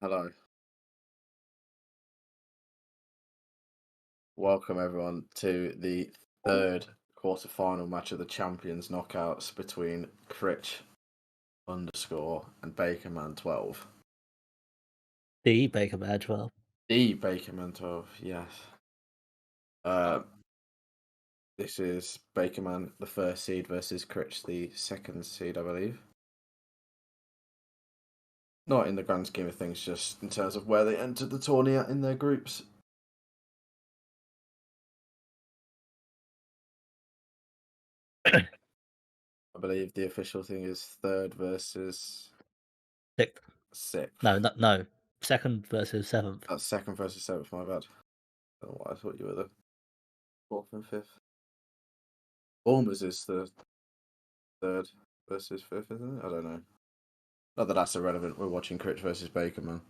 Hello, welcome everyone to the third quarter-final match of the Champions knockouts between Critch underscore and Baconman 12. The Baconman 12. The Baconman 12, yes. Uh, this is Baconman, the first seed, versus Critch, the second seed, I believe. Not in the grand scheme of things, just in terms of where they entered the tourney at in their groups. I believe the official thing is third versus Sixth. sixth. No. Second versus seventh. That's second versus seventh, my bad. I don't know why I thought you were the fourth and fifth. Bournemouth is the third versus fifth, isn't it? I don't know. Not that that's irrelevant. We're watching Critch versus Baconman.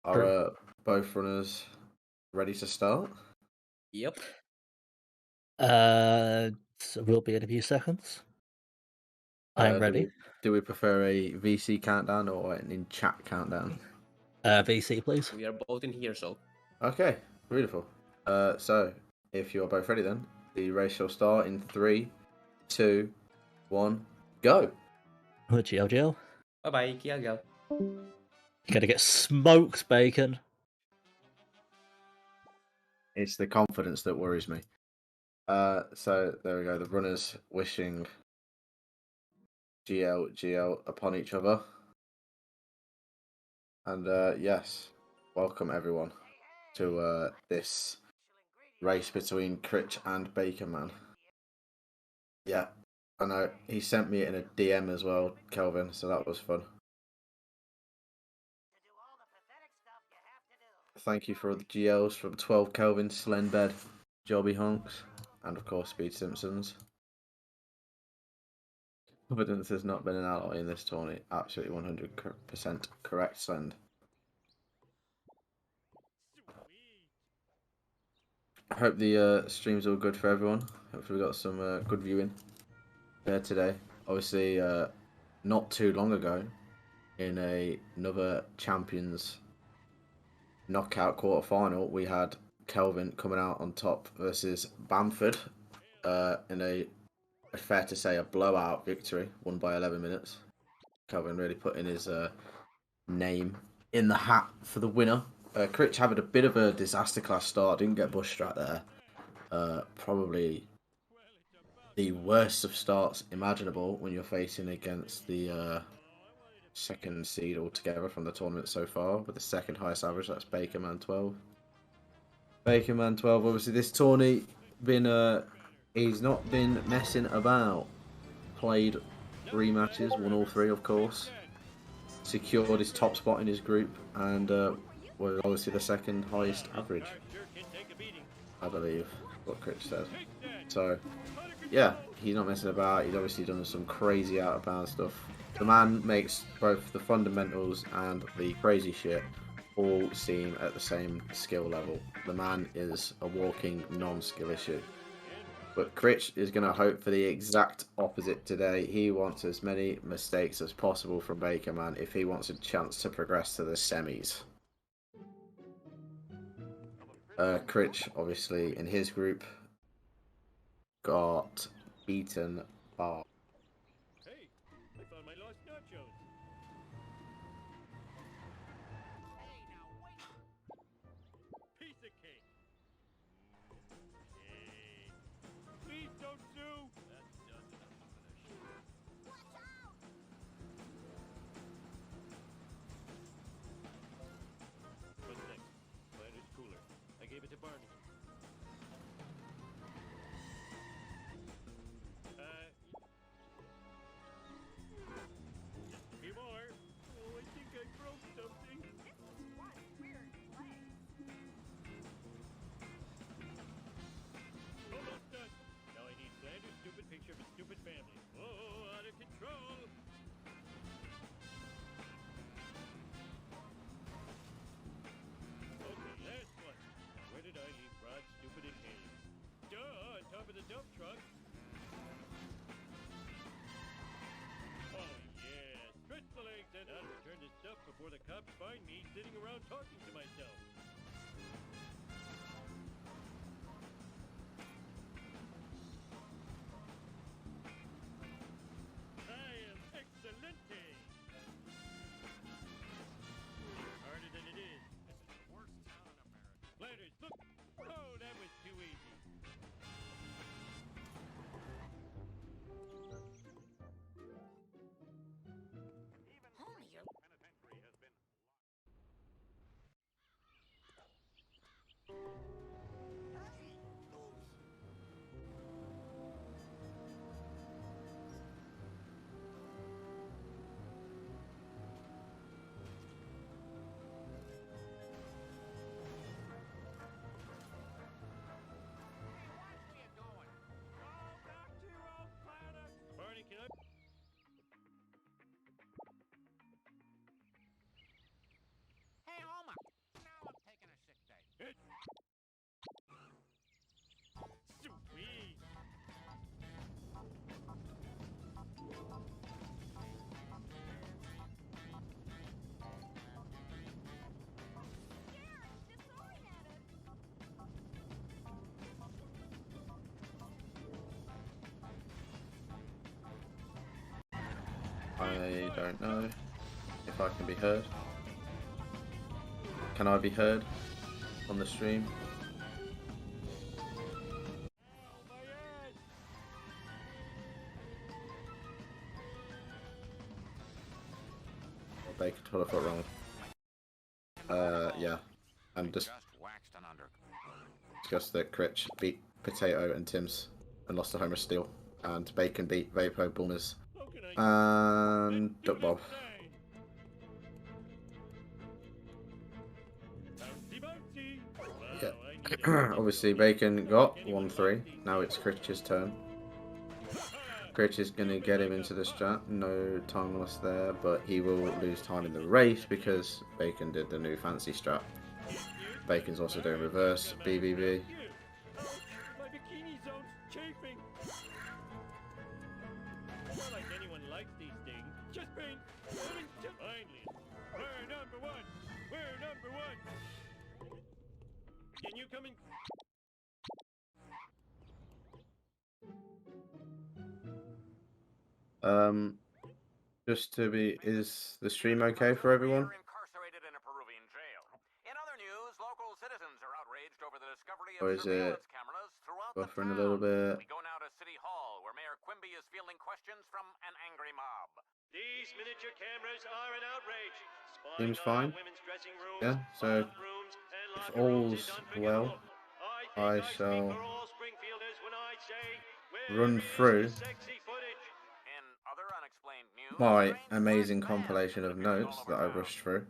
Are True. both runners ready to start? Yep. So we'll be in a few seconds. I'm Do ready. we prefer a VC countdown or an in chat countdown? VC, please. We are both in here, so. Okay, beautiful. So if you're both ready, then the race shall start in 3, 2, 1, go. GLGL. Bye-bye, Kiagal. You're gonna get smoked, Bacon. It's the confidence that worries me. So there we go. The runners wishing GL upon each other. And yes, welcome everyone to this race between Critch and Baconman. Yeah, I know. He sent me it in a DM as well, Kelvin, so that was fun. Thank you for the GLs from 12 Kelvin, Slenbed, Jobby Honks, and of course Speed Simpsons. Confidence has not been an alloy in this tourney. Absolutely 100% correct, Slend. I hope the stream's all good for everyone. Hopefully we got some good viewing there today. Obviously, not too long ago, in another Champions knockout quarter final, we had Kelvin coming out on top versus Bamford in a fair to say a blowout victory, won by 11 minutes. Kelvin really putting his name in the hat for the winner. Critch having a bit of a disaster class start, didn't get bush right there. Probably the worst of starts imaginable when you're facing against the second seed altogether from the tournament so far, with the second highest average. That's Baconman 12. Baconman 12. Obviously, this tourney he's not been messing about. Played 3 matches, won all 3, of course. Secured his top spot in his group, and was obviously the second highest average, I believe, what Critch said. So, yeah, he's not messing about. He's obviously done some crazy out of bounds stuff. The man makes both the fundamentals and the crazy shit all seem at the same skill level. The man is a walking non-skill issue. But Critch is going to hope for the exact opposite today. He wants as many mistakes as possible from Baconman if he wants a chance to progress to the semis. Critch, obviously, in his group, got beaten by... Hey, I found my lost nachos. Piece of cake. Hey, please don't sue. That's just enough for the show. What's next? Planet's cooler. I gave it to Barney. before the cops find me sitting around talking to myself. I am excelente. Harder than it is. This is the worst town in America. Flanders, look. Oh, that was too easy. Penitentiary has been Barney, can I? Hey, Homer. Now I'm taking a sick day. Sweet. I don't know if I can be heard. Can I be heard on the stream? Ow, my ass. Bacon told I felt wrong. Yeah. I'm just waxed an under. discussed that Critch beat Potato and Tim's and lost to Homer Steele, and Bacon beat Vapo, Boomers, How can I and Duck Bob. Bouncy, bouncy. Wow, Yeah. I need a- Obviously, Bacon got 1-3. Now it's Critch's turn. Critch is going to get him into the strat. No time lost there, but he will lose time in the race because Bacon did the new fancy strat. Bacon's also doing reverse BBB. My bikini zone's chafing. Not like anyone likes these things. Just paint. Finally. We're number one. We're number one. Can you come in? Just to be, is the stream okay for everyone? Incarcerated in a Peruvian jail. In other news, local citizens are outraged over the discovery Or of is surveillance it cameras throughout the buffering a town. little bit? We go now to City Hall, where Mayor Quimby is fielding questions from an angry mob. These miniature cameras are an outrage. Seems Spying on fine. women's dressing rooms, Yeah, so bathrooms, and if locker rooms all's is unforgivable. well, I I speak shall for all Springfielders when I say, where run is through the sexy footage? In other unexplained news, my strange amazing black vans compilation of appearing notes all that over I town. rushed through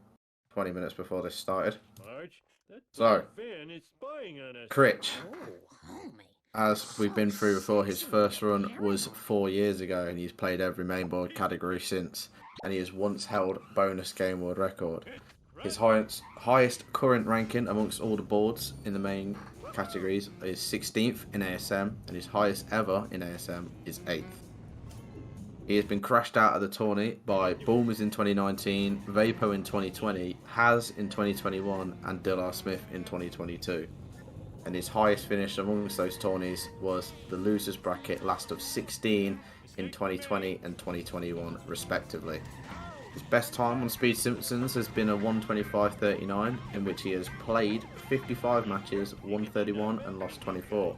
20 minutes before this started. Marge, that So, van is spying on us. Critch, Oh, homie. as we've been through before, his first run was 4 years ago, and he's played every mainboard category since, and he has once held bonus game world record. His highest current ranking amongst all the boards in the main categories is 16th in ASM, and his highest ever in ASM is 8th. He has been crashed out of the tourney by Boomers in 2019, Vapo in 2020, Haz in 2021, and Dillar Smith in 2022. And his highest finish amongst those tourneys was the losers bracket last of 16 in 2020 and 2021 respectively. His best time on Speed Simpsons has been a 1:25.39, in which he has played 55 matches, won 31 and lost 24.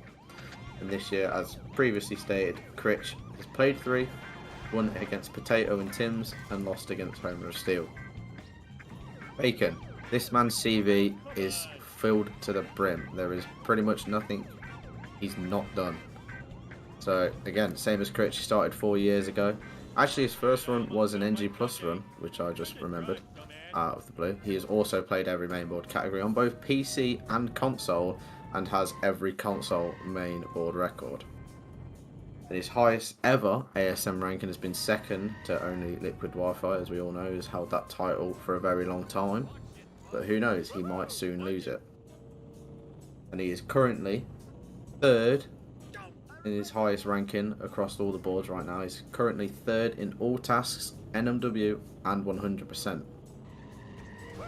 And this year, as previously stated, Critch has played 3, won against Potato and Tim's, and lost against Homer of Steel. Bacon. This man's CV is filled to the brim. There is pretty much nothing he's not done. So again, same as Critch, he started 4 years ago. Actually, his first run was an NG Plus run, which I just remembered out of the blue. He has also played every mainboard category on both PC and console, and has every console mainboard record. And his highest ever ASM ranking has been second to only Liquid Wi-Fi, as we all know, has held that title for a very long time. But who knows, he might soon lose it. And he is currently third in his highest ranking across all the boards right now. He's currently third in all tasks, NMW, and 100%.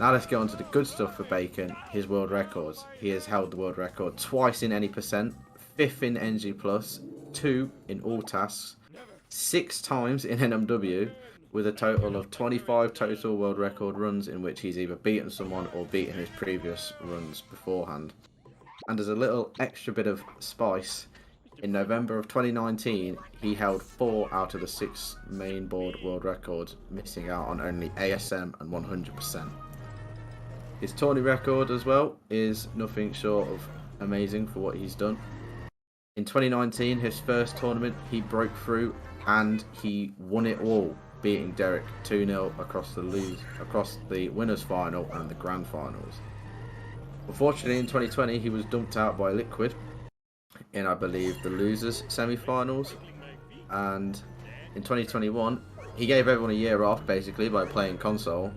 Now let's get on to the good stuff for Bacon, his world records. He has held the world record twice in any percent, 5th in NG+, 2 in all tasks, 6 times in NMW, with a total of 25 total world record runs in which he's either beaten someone or beaten his previous runs beforehand. And as a little extra bit of spice, in November of 2019, he held 4 out of the 6 main board world records, missing out on only ASM and 100%. His tourney record as well is nothing short of amazing for what he's done. In 2019, his first tournament, he broke through and he won it all, beating Derek 2-0 across the winners final and the grand finals. Unfortunately, in 2020, he was dumped out by Liquid in, I believe, the losers semi-finals, and in 2021 he gave everyone a year off basically by playing console,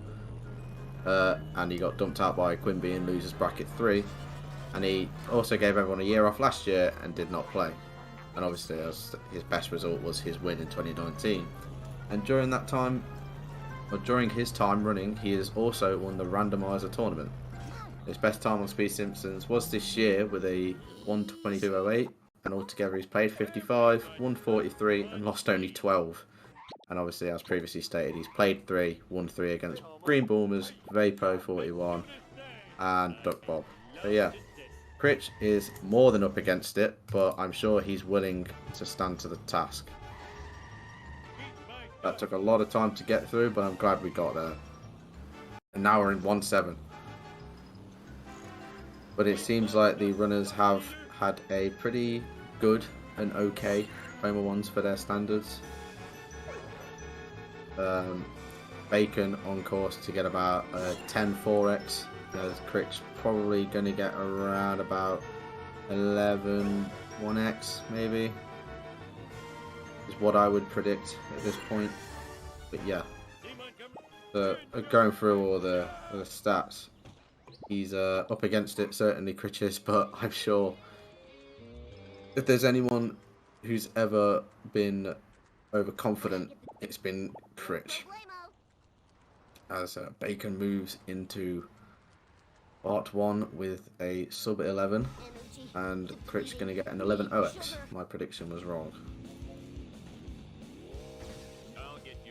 and he got dumped out by Quimby in losers bracket 3, and he also gave everyone a year off last year and did not play, and obviously his best result was his win in 2019. And during that time, or during his time running, he has also won the randomizer tournament. His best time on Speed Simpsons was this year with a 1:22.08, and altogether he's played 55, won 43, and lost only 12. And obviously, as previously stated, he's played 3, won 3 against Green Boomers, Vapo 41, and Duck Bob. So yeah, Critch is more than up against it, but I'm sure he's willing to stand to the task. That took a lot of time to get through, but I'm glad we got there. And now we're in 1-7. But it seems like the runners have had a pretty good and okay Homer ones for their standards. Bacon on course to get about 10 4x. Critch probably going to get around about 11 1x maybe, is what I would predict at this point. But yeah, going through all the stats, he's up against it, certainly Critch is, but I'm sure if there's anyone who's ever been overconfident, it's been Critch. As Bacon moves into part 1 with a sub 11, and Critch going to get an 11 OX. My prediction was wrong.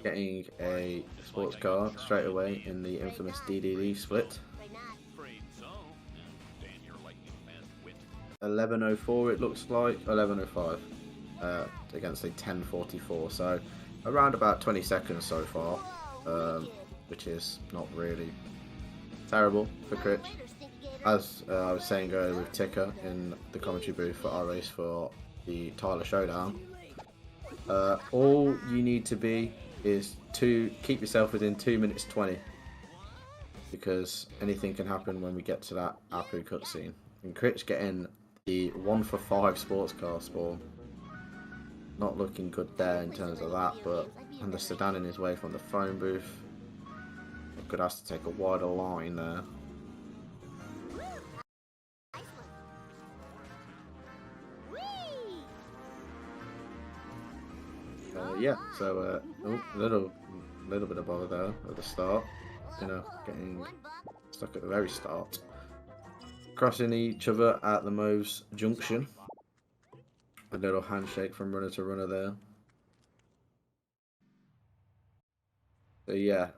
Getting a sports car straight away in the infamous DDD split. 11:04 it looks like, 11:05 against a 10:44, so around about 20 seconds so far, which is not really terrible for Critch. As I was saying earlier with Ticker in the commentary booth for our race for the Tyler Showdown, all you need to be is to keep yourself within 2 minutes 20, because anything can happen when we get to that Apu cutscene. And Critch getting the 1 for 5 sports car spawn, not looking good there in terms of that, but and the sedan in his way from the phone booth. Could have to take a wider line there. Yeah, so a little bit of bother there at the start, getting stuck at the very start. Crossing each other at the Moe's junction. A little handshake from runner to runner there. So yeah,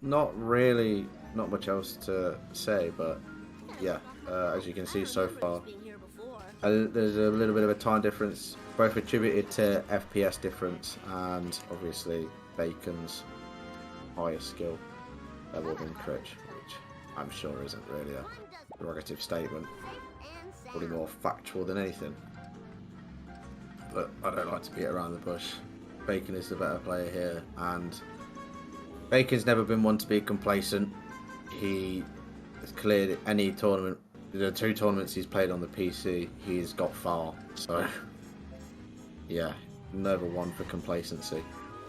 not much else to say, but yeah, as you can see so far, there's a little bit of a time difference, both attributed to FPS difference and obviously Bacon's higher skill level than Critch, which I'm sure isn't really a derogative statement, probably more factual than anything. But I don't like to beat around the bush. Bacon is the better player here, and Bacon's never been one to be complacent. He has cleared any tournament. The 2 tournaments he's played on the PC, he's got far. So, yeah, never one for complacency.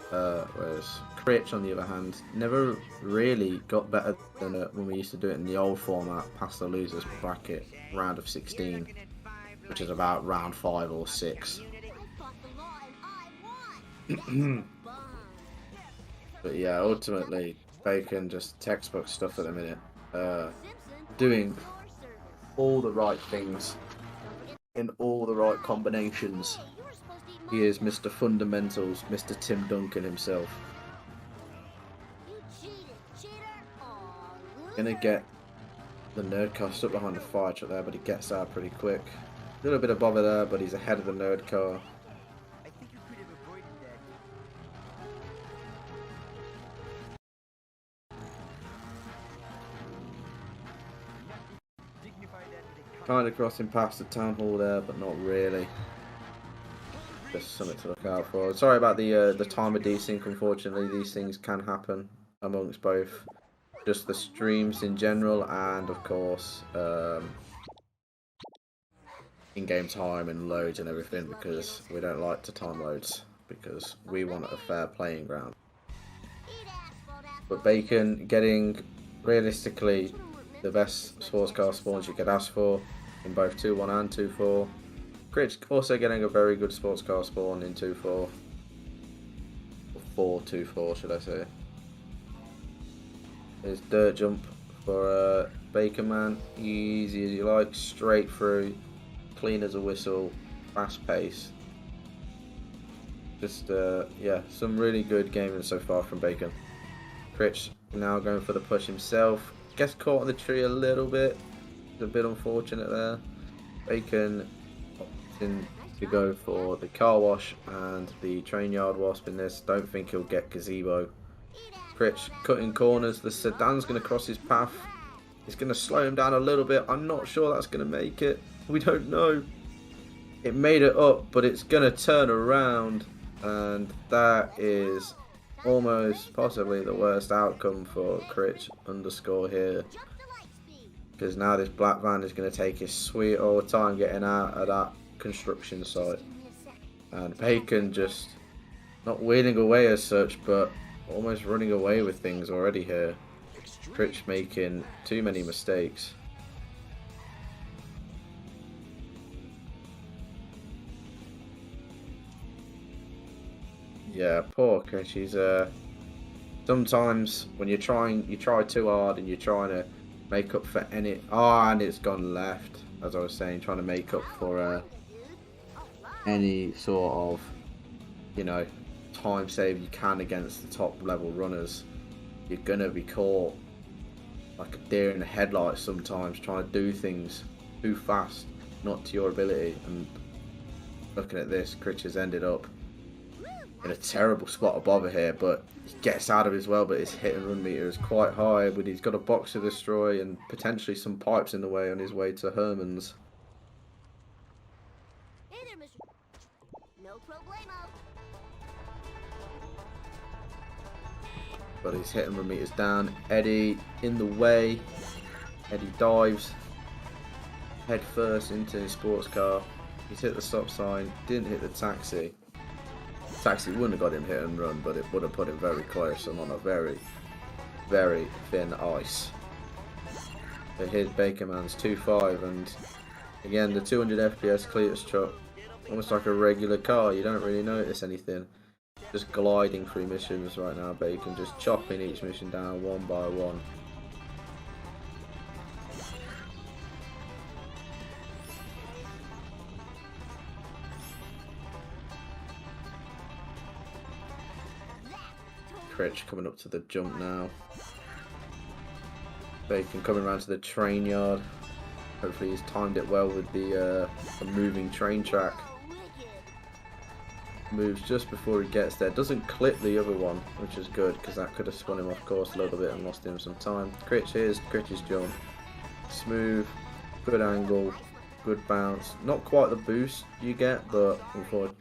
Whereas Critch, on the other hand, never really got better than when we used to do it in the old format, past the losers bracket, round of 16, which is about round 5 or 6. But yeah, ultimately, Bacon just textbook stuff at the minute. Doing all the right things in all the right combinations. He is Mr. Fundamentals, Mr. Tim Duncan himself. Gonna get the nerd car stuck behind the fire truck there, but he gets out pretty quick. A little bit of bother there, but he's ahead of the nerd car. I think you could have avoided that. Kind of crossing past the town hall there, but not really. Just something to look out for. Sorry about the time of desync. Unfortunately, these things can happen amongst both just the streams in general and, of course, in-game time and loads and everything, because we don't like to time loads because we want a fair playing ground. But Bacon getting realistically the best sports car spawns you could ask for in both 2-1 and 2-4. Critch also getting a very good sports car spawn in 2-4. Or 4-2-4, should I say. There's dirt jump for Baconman. Easy as you like, straight through, clean as a whistle, fast pace. Just, yeah, some really good gaming so far from Bacon. Critch now going for the push himself. Gets caught in the tree a little bit. It's a bit unfortunate there. Bacon opting to go for the car wash and the train yard wasp in this. Don't think he'll get gazebo. Critch cutting corners. The sedan's going to cross his path. It's going to slow him down a little bit. I'm not sure that's going to make it. We don't know. It made it up, but it's going to turn around. And that is almost possibly the worst outcome for Critch _ here. Because now this black van is going to take his sweet old time getting out of that construction site. And Bacon just not wheeling away as such, but almost running away with things already here. Critch making too many mistakes. Yeah, poor Critch. He's sometimes when you try too hard and you're trying to make up for any and it's gone left, as I was saying, trying to make up for any sort of, you know, time save you can against the top level runners. You're gonna be caught like a deer in the headlights sometimes, trying to do things too fast, not to your ability. And looking at this, Critch has ended up in a terrible spot of bother here, but he gets out of it as well, but his hit and run meter is quite high, but he's got a box to destroy and potentially some pipes in the way on his way to Herman's. Hey there, Mr. No problemo. But his hit and run meter's down. Eddie in the way. Eddie dives head first into his sports car. He's hit the stop sign, didn't hit the taxi. Taxi wouldn't have got him hit and run, but it would have put him very close and on a very, very thin ice. But here's Baconman's 2.5, and again the 200 FPS Cletus truck, almost like a regular car. You don't really notice anything. Just gliding through missions right now. Bacon just chopping each mission down one by one. Critch coming up to the jump now. Bacon coming around to the train yard. Hopefully he's timed it well with the moving train track. Moves just before he gets there. Doesn't clip the other one, which is good, because that could have spun him off course a little bit and lost him some time. Critch, here's Critch's jump. Smooth, good angle, good bounce. Not quite the boost you get, but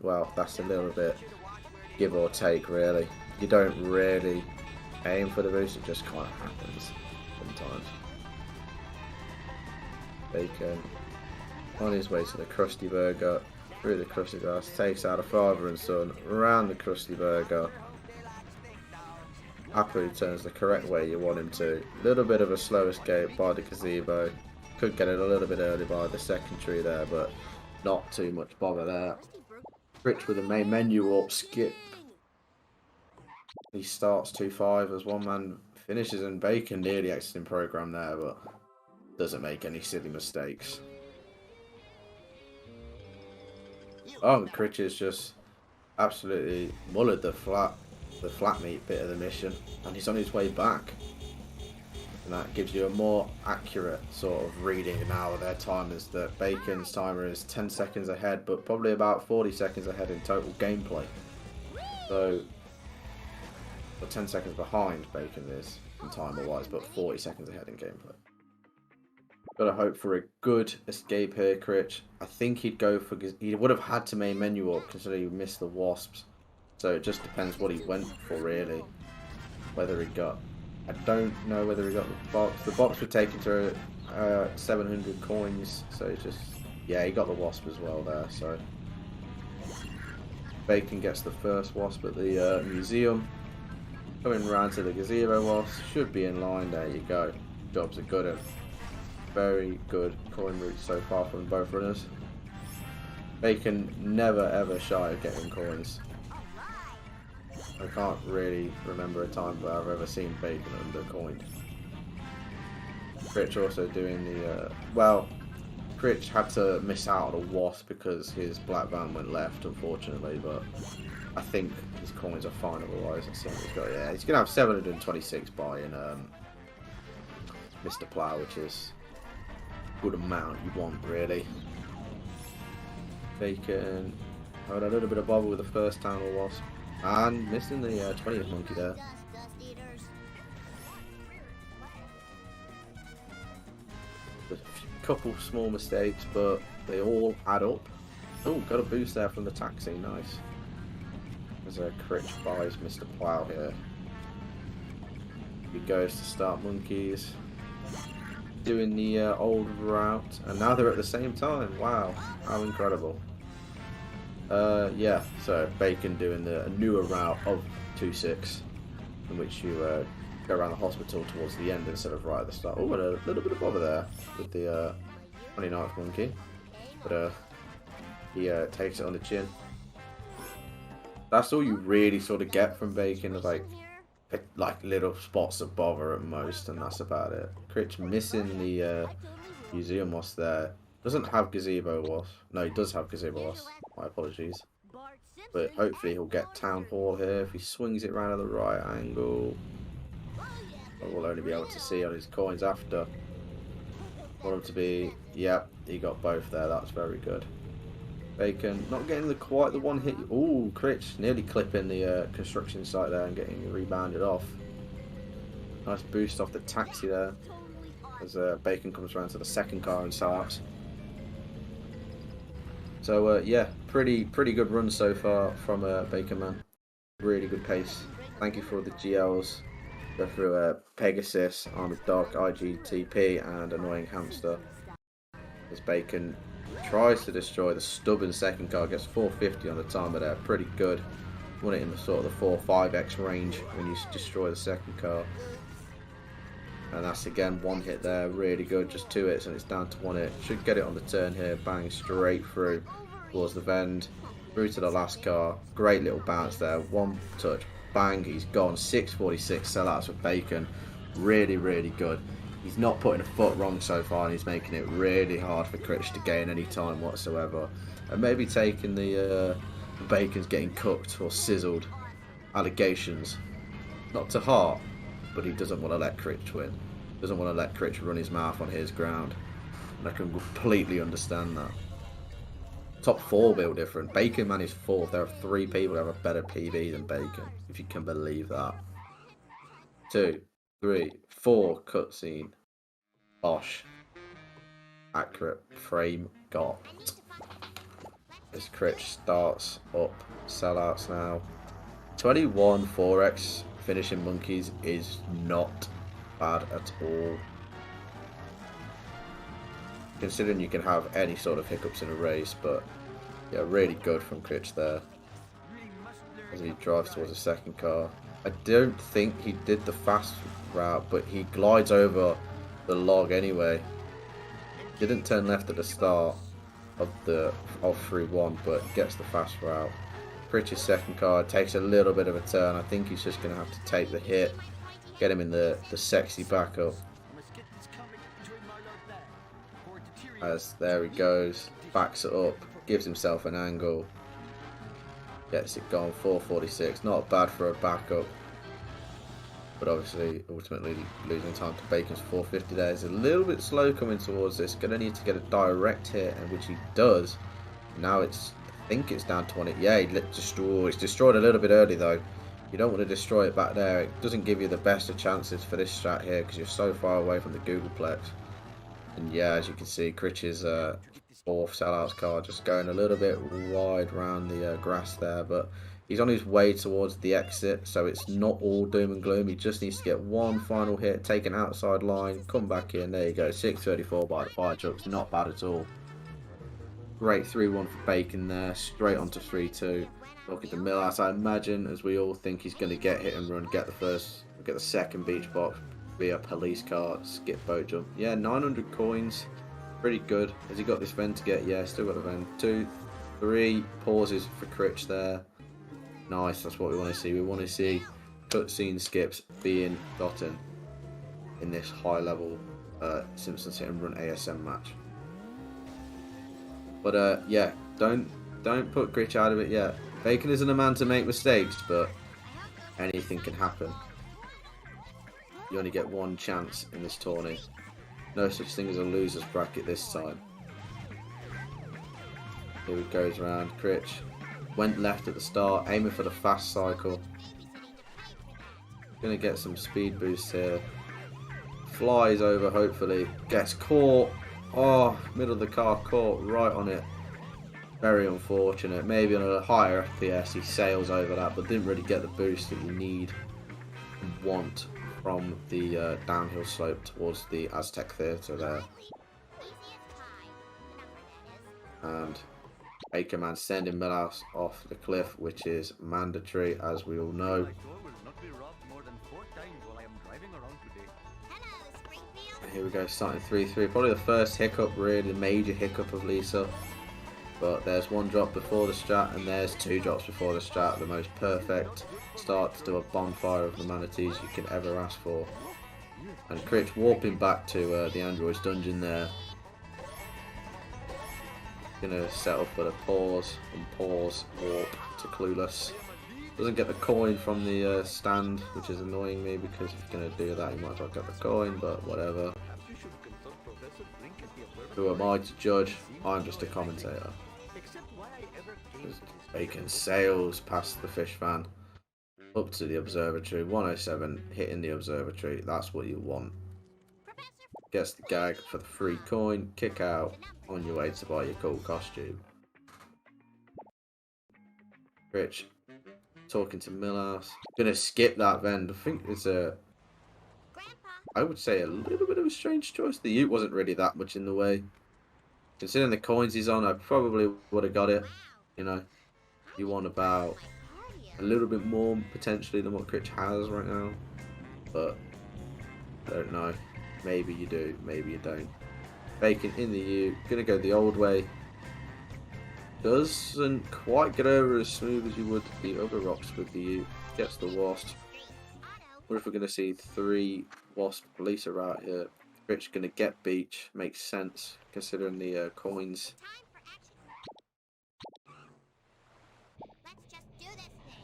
well, that's a little bit give or take, really. You don't really aim for the boost, it just kind of happens sometimes. Bacon on his way to the Krusty Burger, through the Krusty Glass, takes out a father and son, around the Krusty Burger. Happily turns the correct way you want him to. Little bit of a slow escape by the gazebo. Could get it a little bit early by the second tree there, but not too much bother there. Critch with the main menu up, skip. He starts 2.5 as one man finishes, and Bacon nearly exiting program there, but doesn't make any silly mistakes. Oh, and Critch is just absolutely mullered the flat meat bit of the mission, and he's on his way back. And that gives you a more accurate sort of reading now of their timers. That Bacon's timer is 10 seconds ahead, but probably about 40 seconds ahead in total gameplay. So, or 10 seconds behind Bacon is in timer-wise, but 40 seconds ahead in gameplay. Gotta hope for a good escape here, Critch. I think he'd go for... He would have had to main menu up, considering he missed the wasps. So it just depends what he went for, really. Whether he got... I don't know whether he got the box. The box would take him to 700 coins, so it's just... Yeah, he got the wasp as well there, so... Bacon gets the first wasp at the museum. Coming round to the gazebo wasp. Should be in line, there you go. Jobs are good. Very good coin route so far from both runners. Bacon never ever shy of getting coins. I can't really remember a time where I've ever seen Bacon undercoined. Critch also doing the... well, Critch had to miss out on a wasp because his black van went left, unfortunately, but I think his coins are fine otherwise. Let's see what he's got. Yeah, he's going to have 726 buy in Mr. Plow, which is a good amount you want, really. Bacon had a little bit of bother with the first town hall wasp. And missing the 20th monkey there. Just a couple small mistakes, but they all add up. Oh, got a boost there from the taxi, nice. As Critch buys Mr. Plow here. He goes to start monkeys. Doing the old route, and now they're at the same time. Wow, how incredible. Yeah, so Bacon doing the newer route of 2-6, in which you go around the hospital towards the end instead of right at the start. Oh, and a little bit of bother there with the 29th monkey, but he takes it on the chin. That's all you really sort of get from Bacon, is like little spots of bother at most, and that's about it. Critch missing the museum wasp there. Doesn't have gazebo wasp. No, he does have gazebo wasp. My apologies. But hopefully he'll get town hall here if he swings it round at the right angle. But we'll only be able to see on his coins after. Want him to be... Yep, he got both there. That's very good. Bacon not getting quite the one hit. Ooh, Critch nearly clipping the construction site there and getting rebounded off. Nice boost off the taxi there as Bacon comes around to the second car and starts. So yeah, pretty good run so far from Baconman. Really good pace. Thank you for the GLs. Go through Pegasus, Armored Dog, IGTP, and Annoying Hamster. As Bacon tries to destroy the stubborn second car, gets 450 on the timer there, pretty good. Want it in the sort of the 4-5x range when you destroy the second car. And that's again one hit there, really good, just 2 hits and it's down to 1 hit. Should get it on the turn here, bang straight through towards the Vend, through to the last car. Great little bounce there, 1 touch, bang, he's gone. 646 sellouts with Bacon, really good. He's not putting a foot wrong so far, and he's making it really hard for Critch to gain any time whatsoever. And maybe taking the Bacon's getting cooked or sizzled allegations, not to heart, but he doesn't want to let Critch win. Doesn't want to let Critch run his mouth on his ground. And I can completely understand that. Top 4 build different. Baconman is 4th. There are 3 people who have a better PB than Bacon, if you can believe that. 2, 3, 4 cutscene. Bosh. Accurate frame got. As Critch starts up. Sellouts now. 21 4x finishing monkeys is not bad at all. Considering you can have any sort of hiccups in a race, but yeah, really good from Critch there. As he drives towards the second car. I don't think he did the fast route, but he glides over the log anyway. Didn't turn left at the start of the 3-1, but gets the fast route. Critch's second car takes a little bit of a turn. I think he's just going to have to take the hit Get him in the sexy backup. As there he goes, backs it up, gives himself an angle, gets it going. 446, not bad for a backup, but obviously ultimately losing time to Bacon's 450 there. Is a little bit slow coming towards this. Gonna need to get a direct hit, and which he does. Now it's, I think it's down to 1. Yeah, it's destroyed a little bit early though. You don't want to destroy it back there. It doesn't give you the best of chances for this strat here because you're so far away from the Googleplex. And yeah, as you can see, Critch's fourth sellouts card just going a little bit wide around the grass there, but he's on his way towards the exit, so it's not all doom and gloom. He just needs to get one final hit, take an outside line, come back in. There you go, 634 by the fire trucks, not bad at all. Great 3-1 for Bacon there, straight onto 3-2. Talking to Millhouse, I imagine, as we all think he's going to get hit and run, get the second beach box via police car, skip boat jump. Yeah, 900 coins, pretty good. Has he got this vent to get? Yeah, still got a vent. 2, 3 pauses for Critch there. Nice, that's what we want to see. We want to see cutscene skips being gotten in this high level Simpsons Hit and Run ASM match. But yeah, don't put Critch out of it yet. Bacon isn't a man to make mistakes, but anything can happen. You only get one chance in this tourney. No such thing as a loser's bracket this time. Here it goes around. Critch went left at the start, aiming for the fast cycle. Gonna get some speed boost here. Flies over, hopefully. Gets caught. Oh, middle of the car, caught right on it. Very unfortunate. Maybe on a higher FPS he sails over that, but didn't really get the boost that you need and want from the downhill slope towards the Aztec Theatre there. And Baconman sending Millhouse off the cliff, which is mandatory, as we all know. And here we go, starting 3-3. Probably the first hiccup, really, the major hiccup of Lisa. But there's one drop before the strat, and there's 2 drops before the strat. The most perfect start to do a bonfire of the manatees you can ever ask for. And Critch warping back to the android's dungeon there. Gonna set up for the pause, warp to Clueless. Doesn't get the coin from the stand, which is annoying me, because if you're gonna do that you might as well get the coin, but whatever. Who am I to judge? I'm just a commentator. Bacon sails past the fish fan up to the observatory. 107, hitting the observatory. That's what you want. Gets the gag for the free coin. Kick out on your way to buy your cool costume. Critch talking to Millhouse. Gonna skip that vent. I think it's I would say a little bit of a strange choice. The ute wasn't really that much in the way. Considering the coins he's on, I probably would have got it. You know, you want about a little bit more potentially than what Critch has right now. But I don't know. Maybe you do, maybe you don't. Bacon in the ute. Gonna go the old way. Doesn't quite get over as smooth as you would the other rocks with the ute. Gets the wasp. What if we're going to see 3 wasp police out here? Critch going to get beach. Makes sense considering the coins.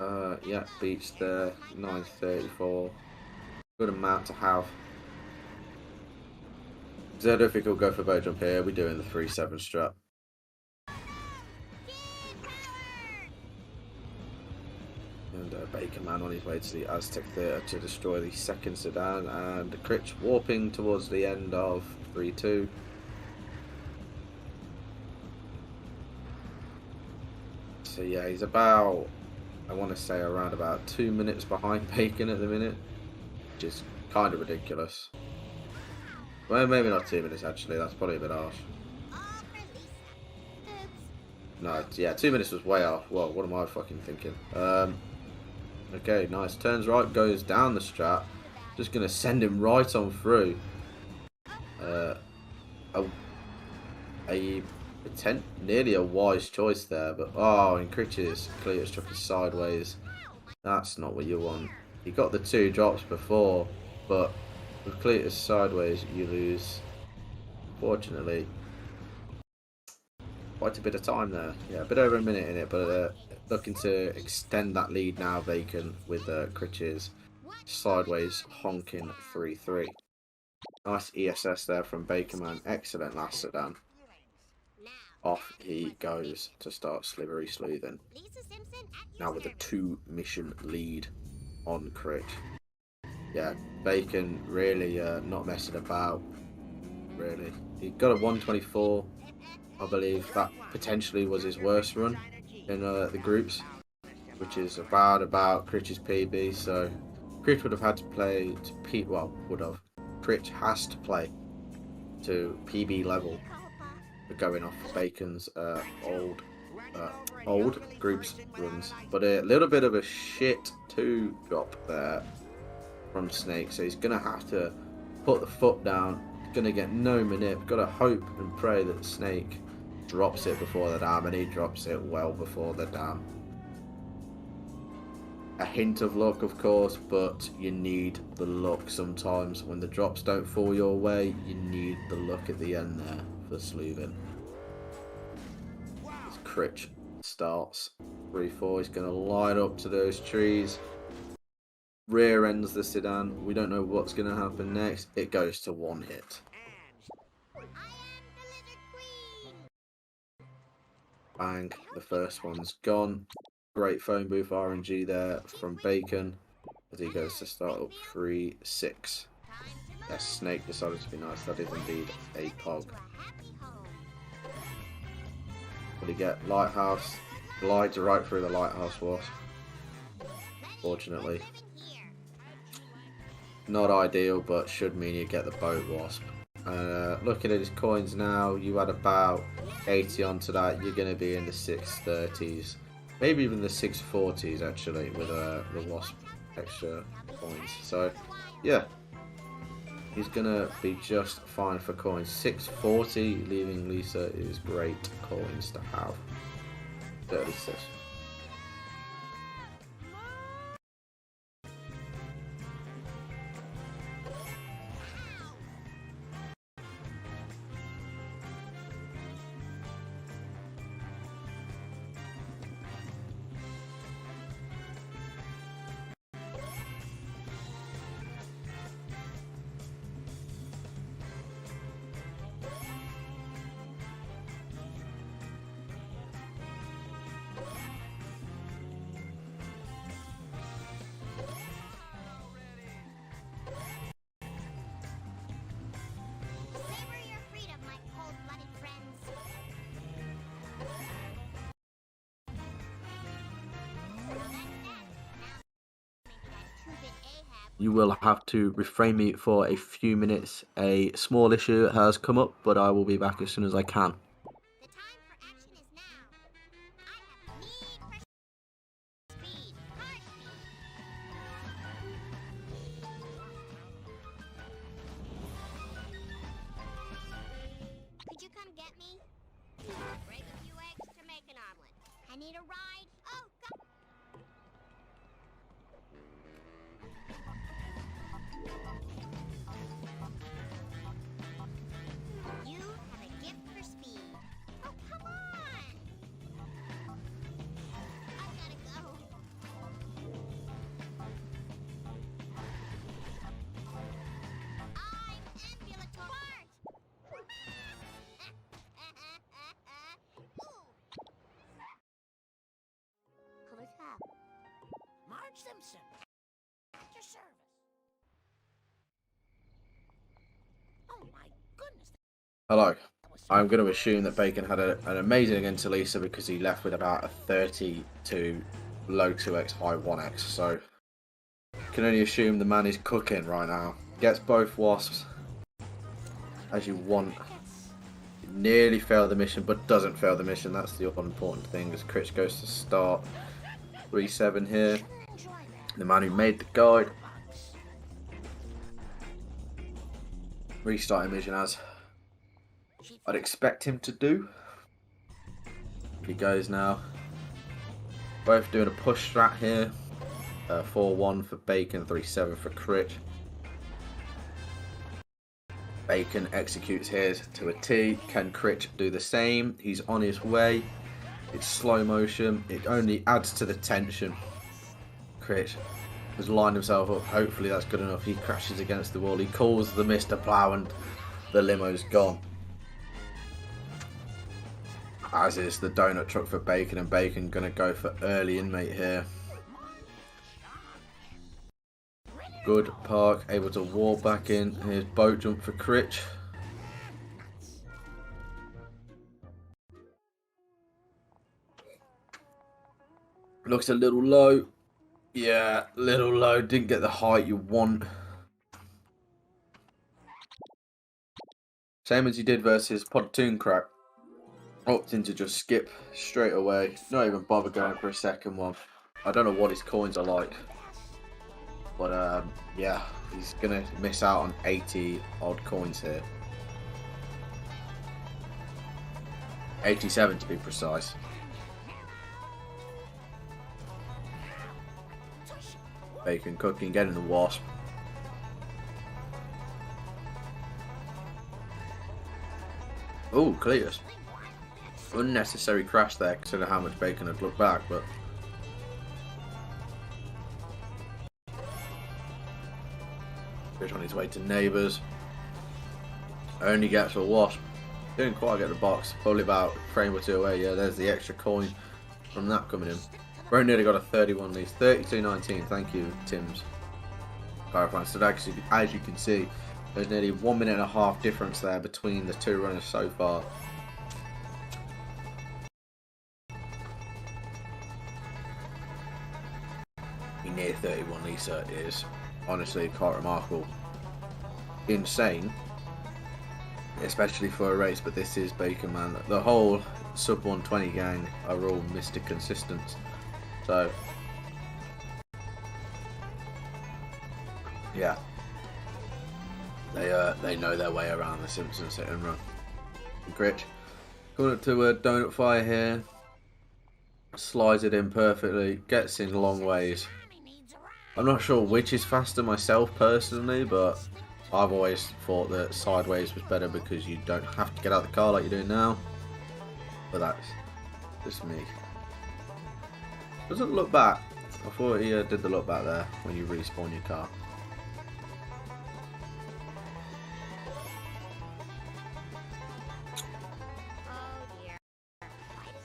Yeah, beach there. 934. Good amount to have. So I don't think we'll go for bow jump here. We're doing the 3-7 strat. And Baconman on his way to the Aztec Theatre to destroy the second sedan, and Critch warping towards the end of 3-2. So yeah, he's about, I want to say around about 2 minutes behind Bacon at the minute, which is kind of ridiculous. Well, maybe not 2 minutes actually, that's probably a bit harsh. No, yeah, 2 minutes was way off. Well, what am I fucking thinking? Okay, nice. Turns right, goes down the strat. Just going to send him right on through. Nearly a wise choice there, but oh, and Critch's clear struck his sideways. That's not what you want. He got the 2 drops before, but with Cletus sideways, you lose, fortunately, quite a bit of time there. Yeah, a bit over a minute in it, but looking to extend that lead now, Bacon, with Critch's sideways honking 3-3. Nice ESS there from Baconman. Excellent last sedan. Off he goes to start Slivery Sleuthing. Now with a 2-mission lead on Critch. Yeah, Bacon really not messing about. Really, he got a 124. I believe that potentially was his worst run in the groups, which is about Critch's PB. So Critch would have had to play to Critch has to play to PB level for going off Bacon's old groups runs. But a little bit of a shit 2 drop there from Snake, so he's gonna have to put the foot down. He's gonna get no manip. Gotta hope and pray that Snake drops it before the dam, and he drops it well before the dam. A hint of luck, of course, but you need the luck sometimes. When the drops don't fall your way, you need the luck at the end there for Sleuthing. As Critch starts 3-4, he's going to line up to those trees. Rear ends the sedan. We don't know what's going to happen next. It goes to 1 hit. Bang, the first one's gone. Great phone booth RNG there from Bacon as he goes to start up 3-6. Yes, Snake decided to be nice. That is indeed a pog. Will he get Lighthouse? Glides right through the Lighthouse Wasp. Fortunately. Not ideal, but should mean you get the Boat Wasp. Looking at his coins now, you add about 80 onto that, you're going to be in the 630s. Maybe even the 640s actually, with the Wasp extra coins. So, yeah. He's going to be just fine for coins. 640, leaving Lisa is great coins to have. 36. You will have to refrain me for a few minutes. A small issue has come up, but I will be back as soon as I can. Could you come get me? Break a few eggs to make an omelet. I need a ride. Oh, God. You have a gift for speed. Oh, come on! I gotta go. I'm ambulatory. What's up? Marge Simpson, at your service. Oh my goodness. Hello. I'm going to assume that Bacon had an amazing against Elisa because he left with about a 32 low 2x, high 1x. So, can only assume the man is cooking right now. Gets both wasps as you want. Nearly failed the mission, but doesn't fail the mission. That's the important thing as Critch goes to start 3-7 here. The man who made the guide. Restarting mission as I'd expect him to do. He goes now. Both doing a push strat here. 4-1 for Bacon, 3-7 for Critch. Bacon executes his to a T. Can Critch do the same? He's on his way. It's slow motion. It only adds to the tension. Critch has lined himself up. Hopefully that's good enough. He crashes against the wall. He calls the Mr. Plow and the limo's gone. As is the donut truck for Bacon, and Bacon gonna go for early inmate here. Good park, able to walk back in. Here's boat jump for Critch. Looks a little low. Yeah, little low. Didn't get the height you want. Same as you did versus Podtoon Crack. Opting to just skip straight away. Not even bother going for a second one. I don't know what his coins are like. But yeah, he's going to miss out on 80 odd coins here. 87 to be precise. Bacon cooking, getting the wasp. Oh, Cletus. Unnecessary crash there, considering how much Bacon had looked back, but Critch on his way to neighbours. Only gets a wasp. Didn't quite get the box. Probably about a frame or two away. Yeah, there's the extra coin from that coming in. Very nearly got a 31 lead. 32-19. Thank you, Tim's. Clarifying. So actually, as you can see, there's nearly 1 minute and a half difference there between the two runners so far. Near 31 Lisa is honestly quite remarkable. Insane, especially for a race, but this is Baconman. The whole sub 120 gang are all Mr. Consistent, so yeah, they know their way around the Simpsons hit and run. Critch coming up to a donut fire here, slides it in perfectly, gets in long ways. I'm not sure which is faster myself personally, but I've always thought that sideways was better because you don't have to get out of the car like you're doing now. But that's just me. Doesn't look back. I thought he did the look back there when you respawn your car.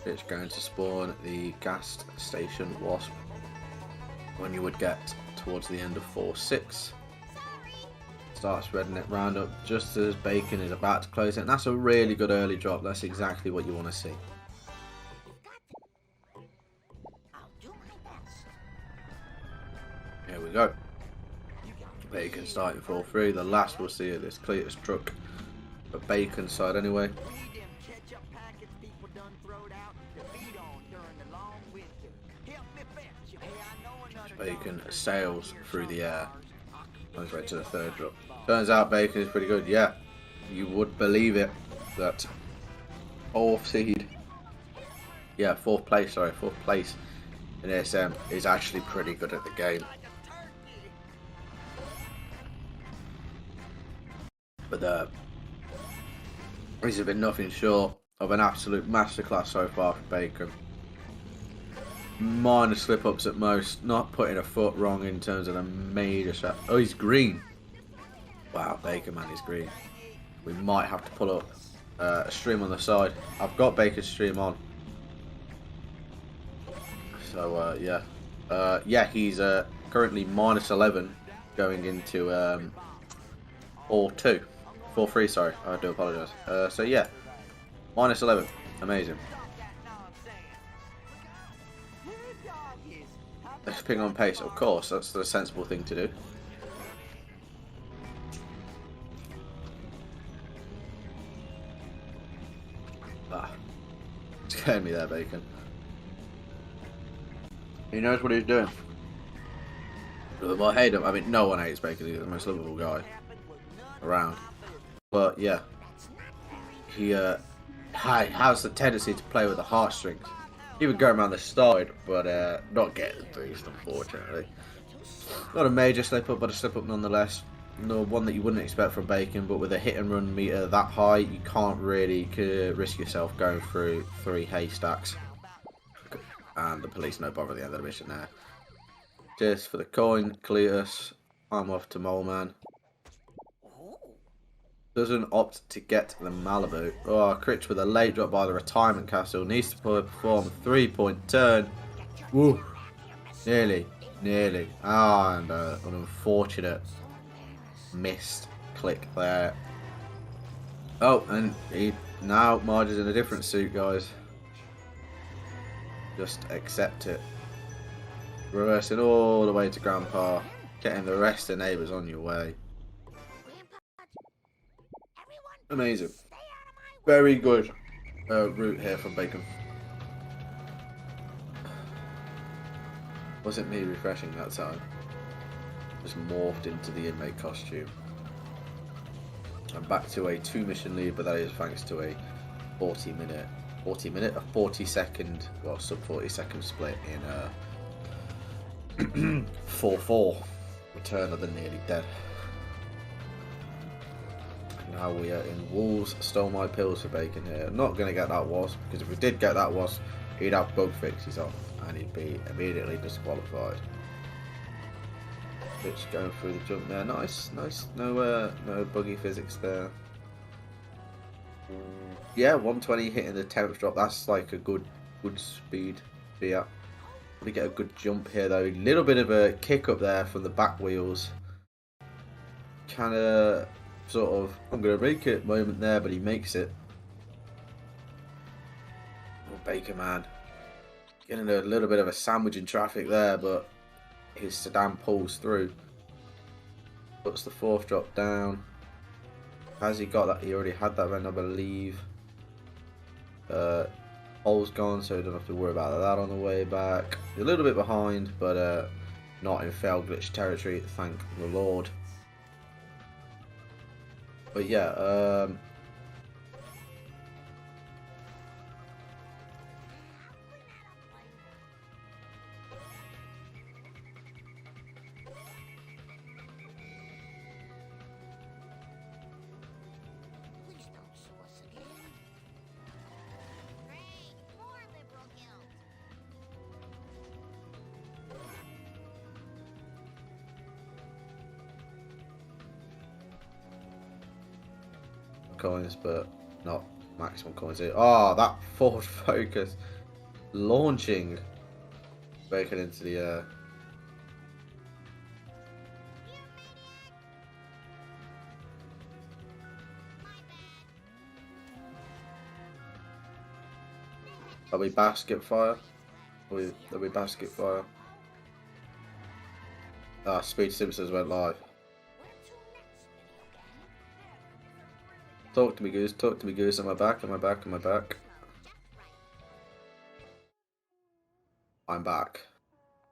It's going to spawn the gas station wasp when you would get towards the end of 4-6. Start spreading it round up just as Bacon is about to close it, and that's a really good early drop. That's exactly what you want to see. Here we go. Bacon starting 4-3. The last we'll see of this Cletus truck, but Bacon side anyway. Bacon sails through the air on his way to the third drop. Turns out Bacon is pretty good. Yeah, you would believe it that fourth seed, yeah, fourth place in ASM is actually pretty good at the game. But these have been nothing short of an absolute masterclass so far for Bacon. Minor slip-ups at most, not putting a foot wrong in terms of a major shot. Oh, he's green. Wow, Baconman is green. We might have to pull up a stream on the side. I've got Bacon's stream on. So, yeah. Yeah, he's currently -11 going into 4-2. 4-3, sorry. I do apologise. So, yeah. -11. Amazing. Ping on pace, of course, that's the sensible thing to do. Ah, scared me there, Bacon. He knows what he's doing. Well, I hate him. I mean, no one hates Bacon. He's the most lovable guy around. But yeah, he has the tendency to play with the heartstrings. He would go around the side, but not getting the boost, unfortunately. Not a major slip up, but a slip up nonetheless. No one that you wouldn't expect from Bacon, but with a hit and run meter that high, you can't really risk yourself going through 3 haystacks. And the police no bother at the end of the mission there. Just for the coin, Cletus. I'm off to Mole Man. Doesn't opt to get the Malibu. Oh, Critch with a late drop by the retirement castle. Needs to perform a 3-point turn. Woo. Nearly. Ah, and an unfortunate missed click there. Oh, and he now Marge is in a different suit, guys. Just accept it. Reversing all the way to Grandpa. Getting the rest of the neighbours on your way. Amazing. Very good route here from Bacon. Wasn't me refreshing that time. Just morphed into the inmate costume. I'm back to a 2-mission lead, but that is thanks to a 40 second, well, sub 40 second split in 4-4. Return of the Nearly Dead. Now we are in Wolves. Stole my pills for Bacon here. Not going to get that wasp, because if we did get that wasp, he'd have bug fixes on and he'd be immediately disqualified. Critch going through the jump there. Nice. No buggy physics there. Yeah, 120 hitting the 10th drop. That's like a good speed to be at. We get a good jump here though. A little bit of a kick up there from the back wheels. Kind of sort of I'm gonna make it moment there, but he makes it. Oh, Baconman getting a little bit of a sandwich in traffic there, but his sedan pulls through. Puts the 4th drop down. Has he got that? He already had that run, I believe. Pole's gone, so don't have to worry about that on the way back. A little bit behind, but not in fail glitch territory, thank the Lord. But yeah, Please don't sue us again. Great, more liberal guilt. coins, but not maximum coins here. Oh, that forward focus launching Bacon into the air. Are we basket fire? Are we basket fire? Ah, Speed Simpsons went live. Talk to me, Goose. Talk to me, Goose. Am I back? Am I back? Am I back? I'm back.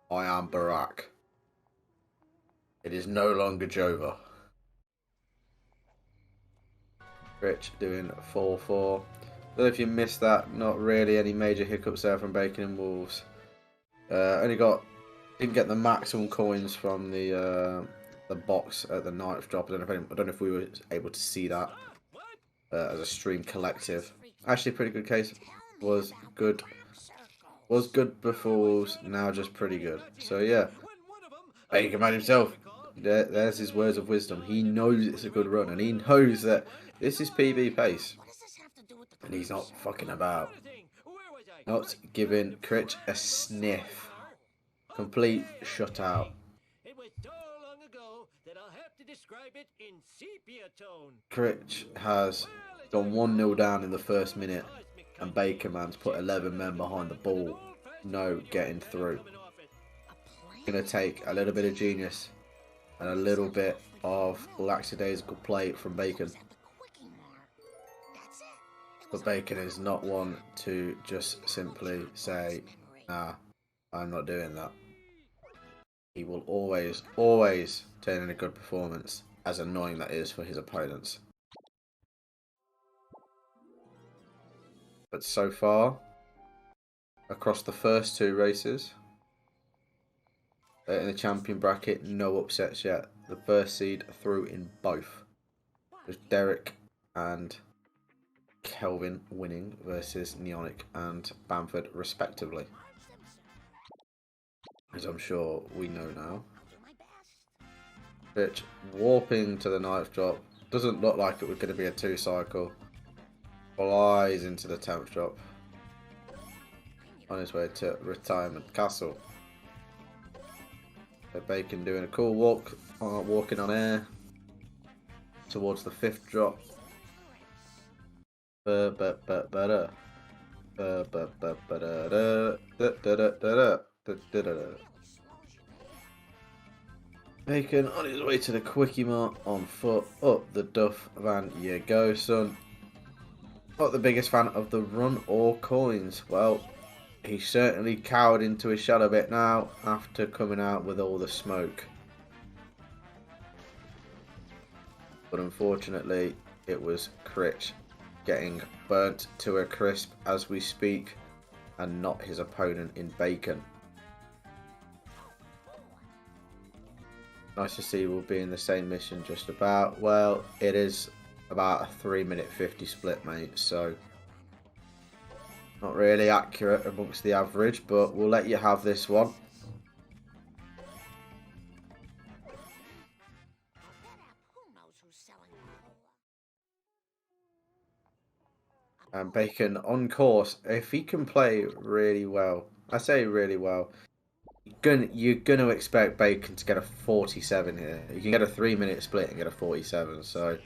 I am Barack. It is no longer Jova. Rich doing 4-4. Don't know if you missed that. Not really any major hiccups there from Bacon and Wolves. Didn't get the maximum coins from the box at the 9th drop. I don't know if we were able to see that as a stream collective. Actually, pretty good case. Was good before Wolves. Now just pretty good. So yeah, Baconman himself. There's his words of wisdom. He knows it's a good run, and he knows that this is PB pace, and he's not fucking about. Not giving Critch a sniff. Complete shutout. It was so long ago that I'll have to describe it in sepia tone. Critch has gone 1-0 down in the first minute, and Baconman's put 11 men behind the ball. No getting through. Gonna take a little bit of genius and a little bit of lackadaisical play from Bacon. But Bacon is not one to just simply say, nah, I'm not doing that. He will always turn in a good performance, as annoying that is for his opponents. But so far, across the first 2 races, In the champion bracket, no upsets yet. The first seed through in both. There's Derek and Kelvin winning versus Neonic and Bamford respectively. As I'm sure we know now. Critch warping to the knife drop. Doesn't look like it was going to be a 2-cycle. Flies into the 10th drop. On his way to Retirement Castle. So Bacon doing a cool walk, walking on air towards the 5th drop. Bacon on his way to the quickie mark on foot. Up the duff van you go, son. Not the biggest fan of the run or coins. Well, he certainly cowered into his shell a bit now after coming out with all the smoke. But unfortunately, it was Critch getting burnt to a crisp as we speak, and not his opponent in Bacon. Nice to see we'll be in the same mission just about. Well, it is about a 3-minute 50 split, mate, so not really accurate amongst the average, but we'll let you have this one. And Bacon on course. If he can play really well, I say really well, you're gonna expect Bacon to get a 47 here. You can get a 3-minute split and get a 47, so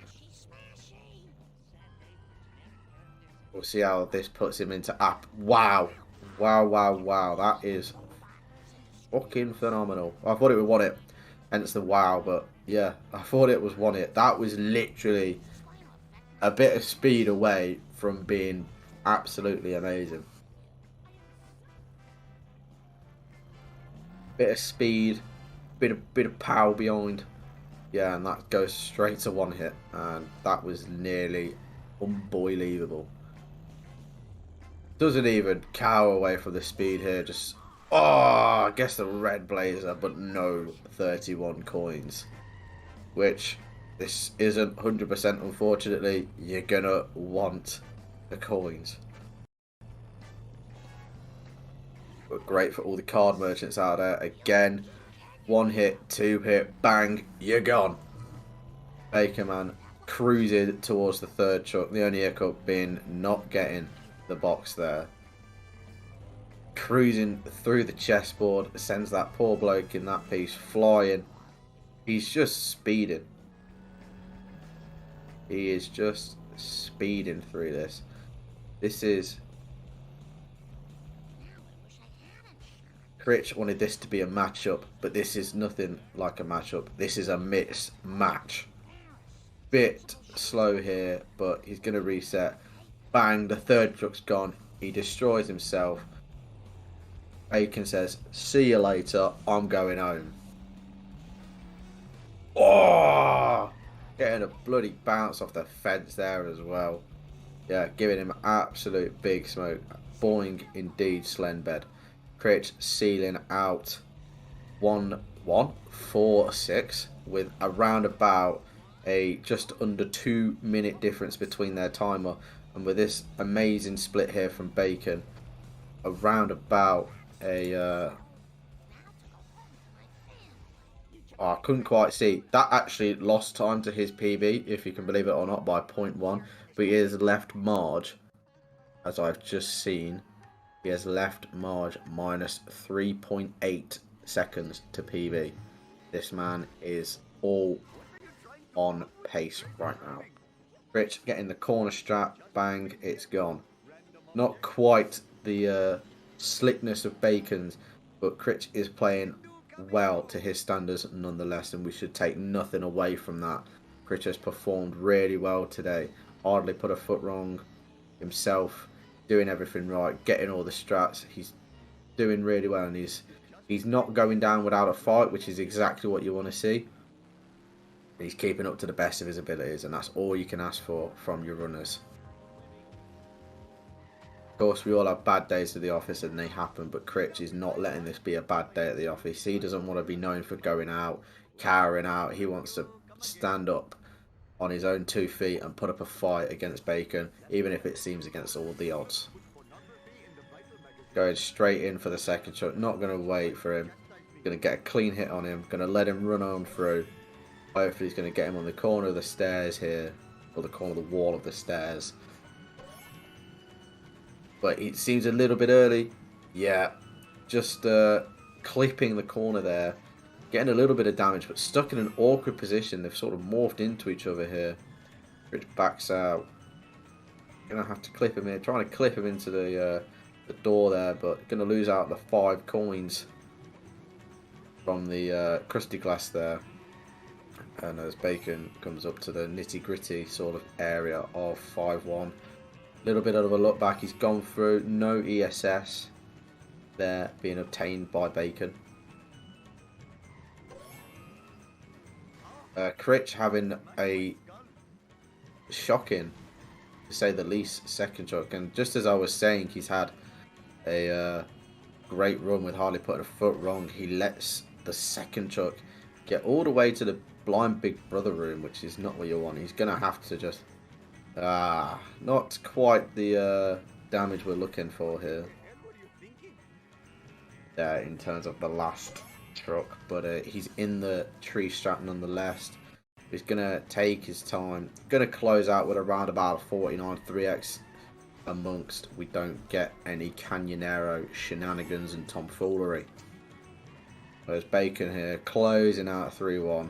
we'll see how this puts him into app. Wow. Wow. That is fucking phenomenal. I thought it would want it, hence the wow, but yeah, I thought it was want it. That was literally a bit of speed away from being absolutely amazing. Bit of speed, bit of power behind. Yeah, and that goes straight to one hit, and that was nearly unbelievable. Doesn't even cower away from the speed here, just I guess the red blazer, but no 31 coins. Which this isn't 100%, unfortunately. You're gonna want the coins. But great for all the card merchants out there. Again, 1 hit, 2 hit, bang, you're gone. Baconman cruising towards the 3rd chuck. The only hiccup being not getting the box there. Cruising through the chessboard, sends that poor bloke in that piece flying. He's just speeding. He is just speeding through this. This is... Critch wanted this to be a matchup, but this is nothing like a matchup. This is a mismatch. Bit slow here, but he's going to reset. Bang, the 3rd truck's gone. He destroys himself. Bacon says, see you later, I'm going home. Oh! Getting a bloody bounce off the fence there as well. Yeah, giving him absolute big smoke. Boing indeed, Slenbed. Critch sealing out 1-1-4-6 with around about a just under 2-minute difference between their timer. And with this amazing split here from Bacon, around about a... I couldn't quite see. That actually lost time to his PB, if you can believe it or not, by 0.1. But he has left Marge, as I've just seen, he has left Marge minus 3.8 seconds to PB. This man is all on pace right now. Critch getting the corner strap, bang, it's gone. Not quite the slickness of Bacon's, but Critch is playing well to his standards nonetheless, and we should take nothing away from that. Critch has performed really well today. Hardly put a foot wrong himself, doing everything right, getting all the strats. He's doing really well, and he's not going down without a fight, which is exactly what you want to see. He's keeping up to the best of his abilities, and that's all you can ask for from your runners. Of course, we all have bad days at the office and they happen, but Critch is not letting this be a bad day at the office. He doesn't want to be known for going out, cowering out. He wants to stand up on his own 2 feet and put up a fight against Bacon, even if it seems against all the odds. Going straight in for the second shot, not going to wait for him. Going to get a clean hit on him, going to let him run on through. Hopefully he's going to get him on the corner of the stairs here, or the corner of the wall of the stairs. But it seems a little bit early. Yeah, just clipping the corner there. Getting a little bit of damage, but stuck in an awkward position. They've sort of morphed into each other here. Critch backs out. Gonna have to clip him here. Trying to clip him into the door there, but gonna lose out the 5 coins from the crusty glass there. And as Bacon comes up to the nitty gritty sort of area of 5-1. Little bit of a look back. He's gone through. No ESS there being obtained by Bacon. Critch having a shocking, to say the least, second chuck. And just as I was saying, he's had a great run with hardly putting a foot wrong. He lets the second chuck get all the way to the blind big brother room, which is not what you want. He's going to have to just... not quite the damage we're looking for here. Yeah, in terms of the last truck, but he's in the tree strap nonetheless. He's gonna take his time, gonna close out with around about 49 3x amongst we don't get any Canyonero shenanigans and tomfoolery. There's Bacon here closing out 3-1,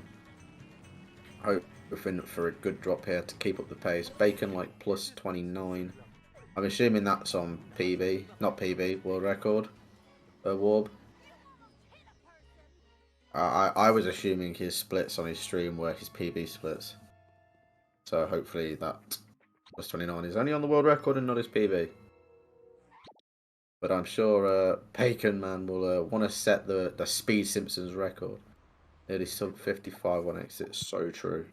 hoping for a good drop here to keep up the pace. Bacon like plus 29. I'm assuming that's on PB, not PB, world record, Warb. I was assuming his splits on his stream were his PB splits. So hopefully that plus 29 is only on the world record and not his PB. But I'm sure Baconman will want to set the Speed Simpsons record. Nearly sub 55 on exit. So true.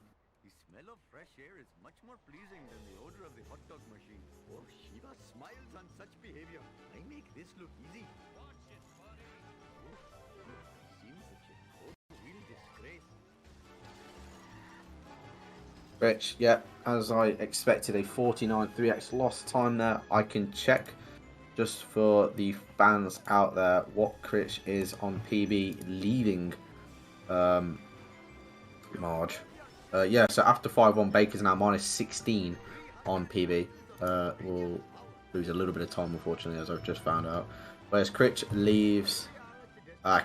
The smell of fresh air is much more pleasing than the odor of the hot dog machine. Oh, Shiva smiles on such behavior. I make this look easy. Seems such a real disgrace. Critch, yeah, as I expected, a 49 3x lost time there. I can check just for the fans out there what Critch is on PB leading Marge. Yeah, so after 5-1, Baker's now minus 16 on PB. We'll lose a little bit of time, unfortunately, as I've just found out. Whereas Critch leaves...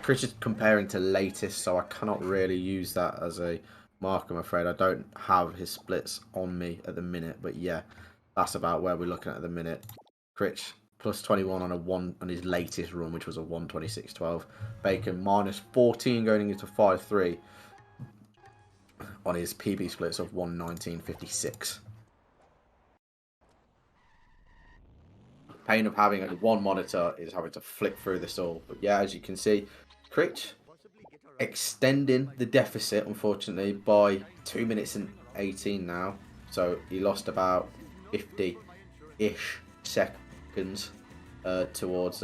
Critch is comparing to latest, so I cannot really use that as a mark, I'm afraid. I don't have his splits on me at the minute, but yeah, that's about where we're looking at the minute. Critch plus 21 on his latest run, which was a 126.12. Bacon minus 14 going into 5-3 on his PB splits of 119.56. Pain of having one monitor is having to flick through this all. But yeah, as you can see, Critch extending the deficit, unfortunately, by 2 minutes and 18 now. So he lost about 50-ish seconds towards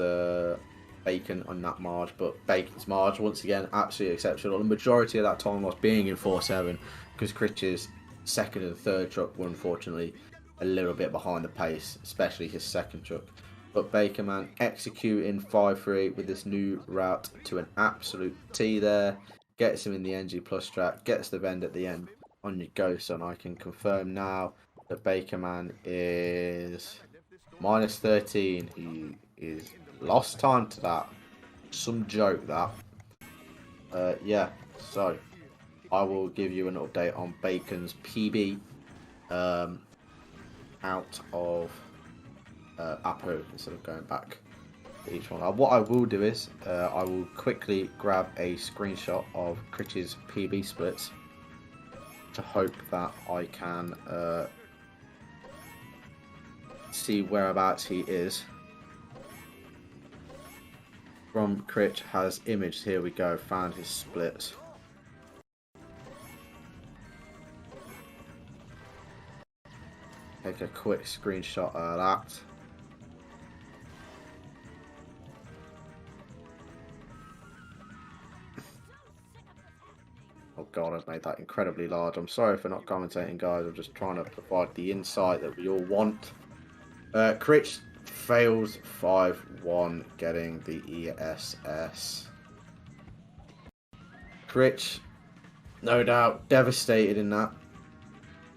Bacon on that Marge. But Bacon's Marge, once again, absolutely exceptional. The majority of that time was being in 4-7 because Critch's second and third truck were unfortunately a little bit behind the pace, especially his second truck. But Baconman executing 5-3 with this new route to an absolute T there. Gets him in the NG plus track, gets the bend at the end. On you go, son. I can confirm now that Baconman is minus 13. He is lost time to that. Some joke that. Yeah, so I will give you an update on Bacon's PB out of Apu instead of going back to each one. What I will do is I will quickly grab a screenshot of Critch's PB splits to hope that I can see whereabouts he is. From Critch has imaged. Here we go. Found his splits. Take a quick screenshot of that. god, I've made that incredibly large. I'm sorry for not commentating, guys. I'm just trying to provide the insight that we all want. Critch fails 5-1, getting the ESS. Critch, no doubt, devastated in that.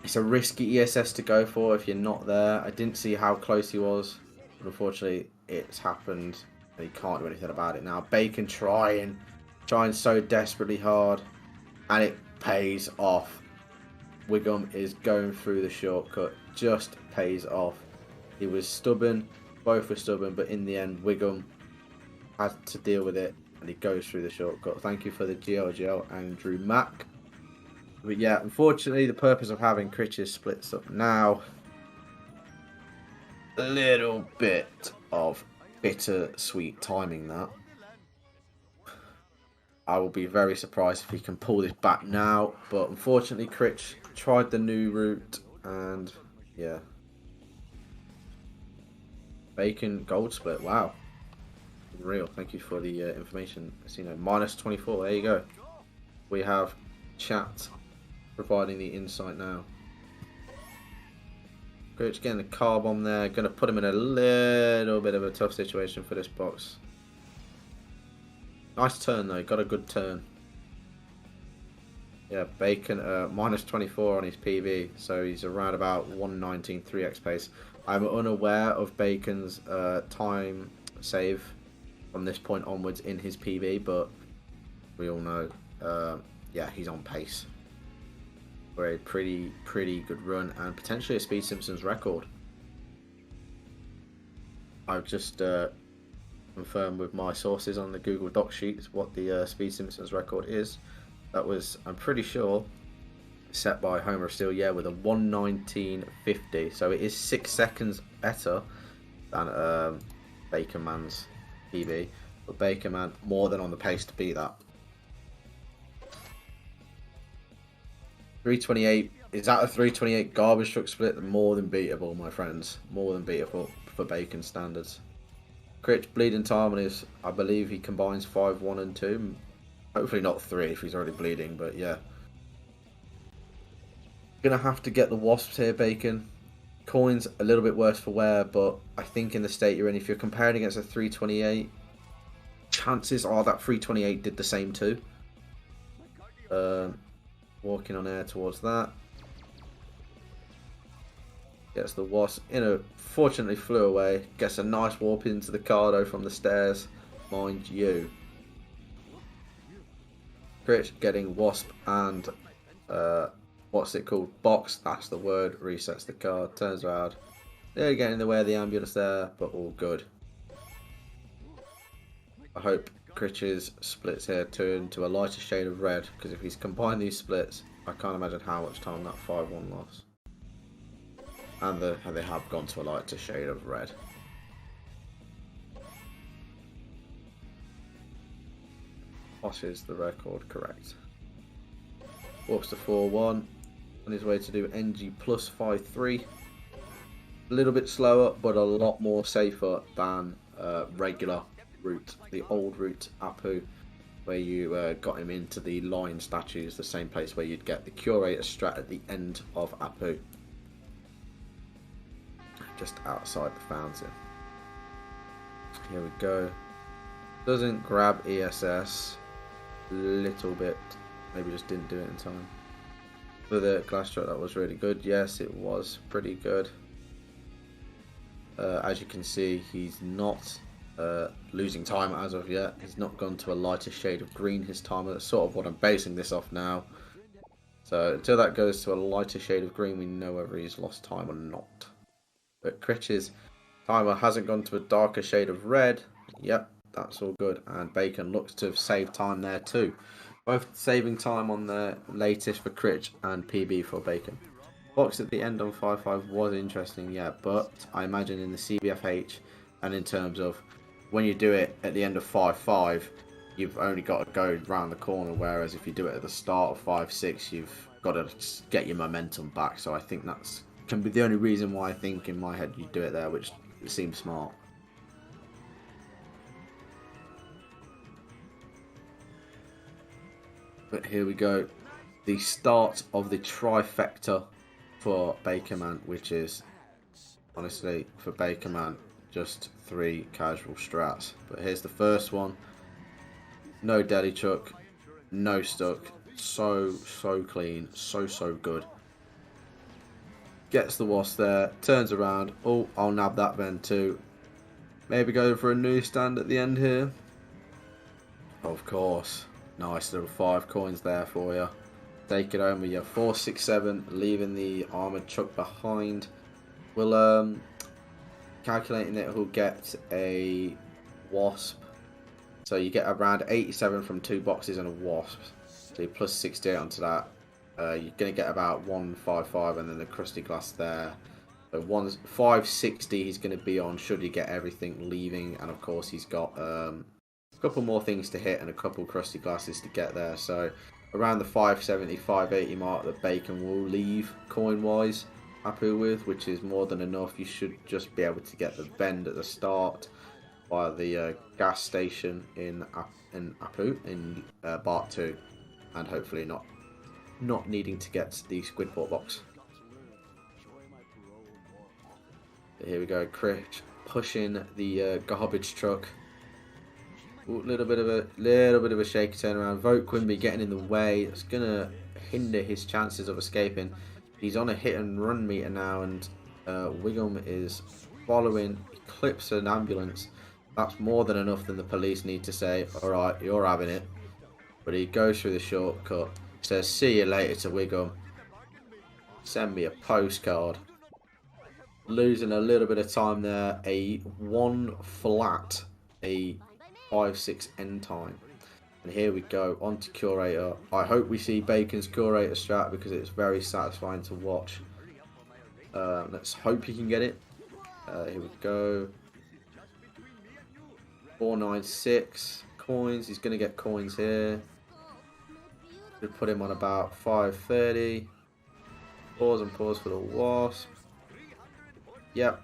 It's a risky ESS to go for if you're not there. I didn't see how close he was. But unfortunately, it's happened. And he can't do anything about it now. Bacon trying so desperately hard. And it pays off. Wiggum is going through the shortcut. Just pays off. He was stubborn. Both were stubborn. But in the end, Wiggum had to deal with it. And he goes through the shortcut. Thank you for the GLGL, Andrew Mack. But yeah, unfortunately, the purpose of having Critch's splits up now, a little bit of bitter-sweet timing that. I will be very surprised if he can pull this back now, but unfortunately, Critch tried the new route, and yeah. Bacon gold split, wow. Real, thank you for the information, Casino. -24, there you go. We have chat providing the insight now. Critch getting the car bomb there. Going to put him in a little bit of a tough situation for this box. Nice turn though. Got a good turn. Yeah, Bacon -24 on his PB. So he's around about 119 3x pace. I'm unaware of Bacon's time save from this point onwards in his PB. But we all know, yeah, he's on pace for a pretty good run and potentially a Speed Simpsons record. I've just confirmed with my sources on the Google Doc sheets what the Speed Simpsons record is. That was, I'm pretty sure, set by Homer Steele, yeah, with a 1:19.50. So it is 6 seconds better than Baconman's PB, but Baconman more than on the pace to beat that. 328, is that a 328 garbage truck split? More than beatable, my friends. More than beatable for Bacon standards. Critch bleeding time on his, I believe he combines 5, 1 and 2. Hopefully not 3 if he's already bleeding, but yeah. Gonna have to get the wasps here, Bacon. Coin's a little bit worse for wear, but I think in the state you're in, if you're comparing against a 328, chances are that 328 did the same too. Walking on air towards that. Gets the wasp. Fortunately flew away. Gets a nice warp into the Cardo from the stairs. Mind you. Critch getting wasp and what's it called? Box. That's the word. Resets the card. Turns around. They're getting in the way of the ambulance there, but all good. I hope Critch's splits here turn to a lighter shade of red, because if he's combined these splits, I can't imagine how much time that 5-1 loss. And they have gone to a lighter shade of red. Washes the record correct. Warps to 4-1. On his way to do NG plus 5-3. A little bit slower, but a lot more safer than regular route, the old route Apu, where you got him into the line statues, the same place where you'd get the curator strat at the end of Apu, just outside the fountain. Here we go. Doesn't grab ESS, little bit, maybe just didn't do it in time. For the glass shot, that was really good. Yes, it was pretty good. As you can see, he's not losing time as of yet. He's not gone to a lighter shade of green his timer. That's sort of what I'm basing this off now. So until that goes to a lighter shade of green, we know whether he's lost time or not. But Critch's timer hasn't gone to a darker shade of red. Yep, that's all good. And Bacon looks to have saved time there too. Both saving time on the latest for Critch and PB for Bacon. Box at the end on 5-5 was interesting, yeah, but I imagine in the CBFH and in terms of when you do it at the end of 5-5, you've only got to go round the corner, whereas if you do it at the start of 5-6, you've got to get your momentum back. So I think that's can be the only reason why I think in my head you do it there, which seems smart. But here we go. the start of the trifecta for Baconman, which is honestly for Baconman just 3 casual strats. But here's the first one. No deli chuck, no stuck, so clean, so good. Gets the wasp there, turns around. Oh, I'll nab that then too. Maybe go for a newsstand at the end here. Of course. Nice little 5 coins there for you. Take it home with your 4, 6, 7, leaving the armored truck behind. We'll calculating it, he'll get a wasp. So you get around 87 from 2 boxes and a wasp. So you plus 68 onto that. You're going to get about 155 and then the crusty glass there. So 560 he's going to be on should he get everything leaving. And of course he's got a couple more things to hit and a couple crusty glasses to get there. So around the 570, 580 mark that Bacon will leave coin-wise Apu with, which is more than enough. You should just be able to get the vend at the start via the gas station in Apu in Part 2, and hopefully not needing to get the Squidport box. But here we go, Critch pushing the garbage truck. Ooh, little bit of a shaky turnaround. Vote Quimby getting in the way. It's gonna hinder his chances of escaping. He's on a hit and run meter now, and Wiggum is following. He clips an ambulance. That's more than enough than the police need to say, alright, you're having it. But he goes through the shortcut. Says, see you later to Wiggum. Send me a postcard. Losing a little bit of time there. A 1 flat. A 5-6 end time. And here we go, on to Curator. I hope we see Bacon's Curator strat because it's very satisfying to watch. Let's hope he can get it. Here we go. 496 coins. He's going to get coins here. We'll put him on about 530. Pause and pause for the wasp. Yep.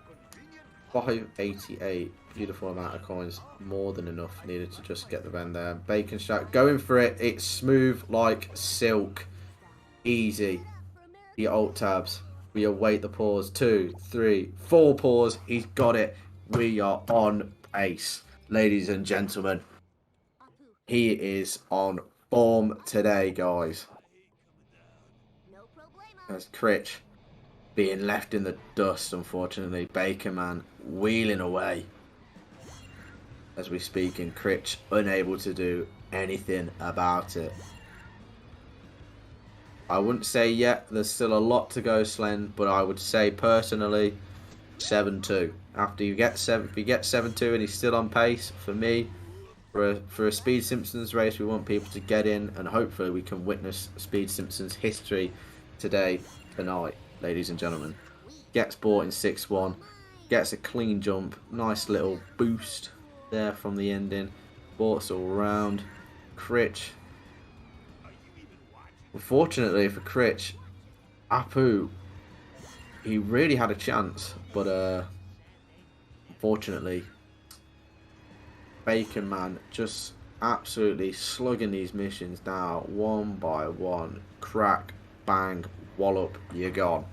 588. Beautiful amount of coins. More than enough. Needed to just get the vend there. Bacon strat. Going for it. It's smooth like silk. Easy. The alt tabs. We await the pause. 2, 3, 4 pause. He's got it. We are on pace. Ladies and gentlemen. He is on form today, guys. There's Critch being left in the dust, unfortunately. Baconman wheeling away as we speak, and Critch unable to do anything about it. I wouldn't say yet, there's still a lot to go, Slen, but I would say personally 7-2. After you get 7, if you get 7-2 and he's still on pace, for me, for a Speed Simpsons race, we want people to get in, and hopefully we can witness Speed Simpsons history tonight, ladies and gentlemen. Gets bought in 6-1, gets a clean jump, nice little boost there from the ending. Sports all round. Critch. Unfortunately for Critch, Apu, he really had a chance, but unfortunately, Baconman just absolutely slugging these missions down one by one. Crack, bang, wallop, you're gone.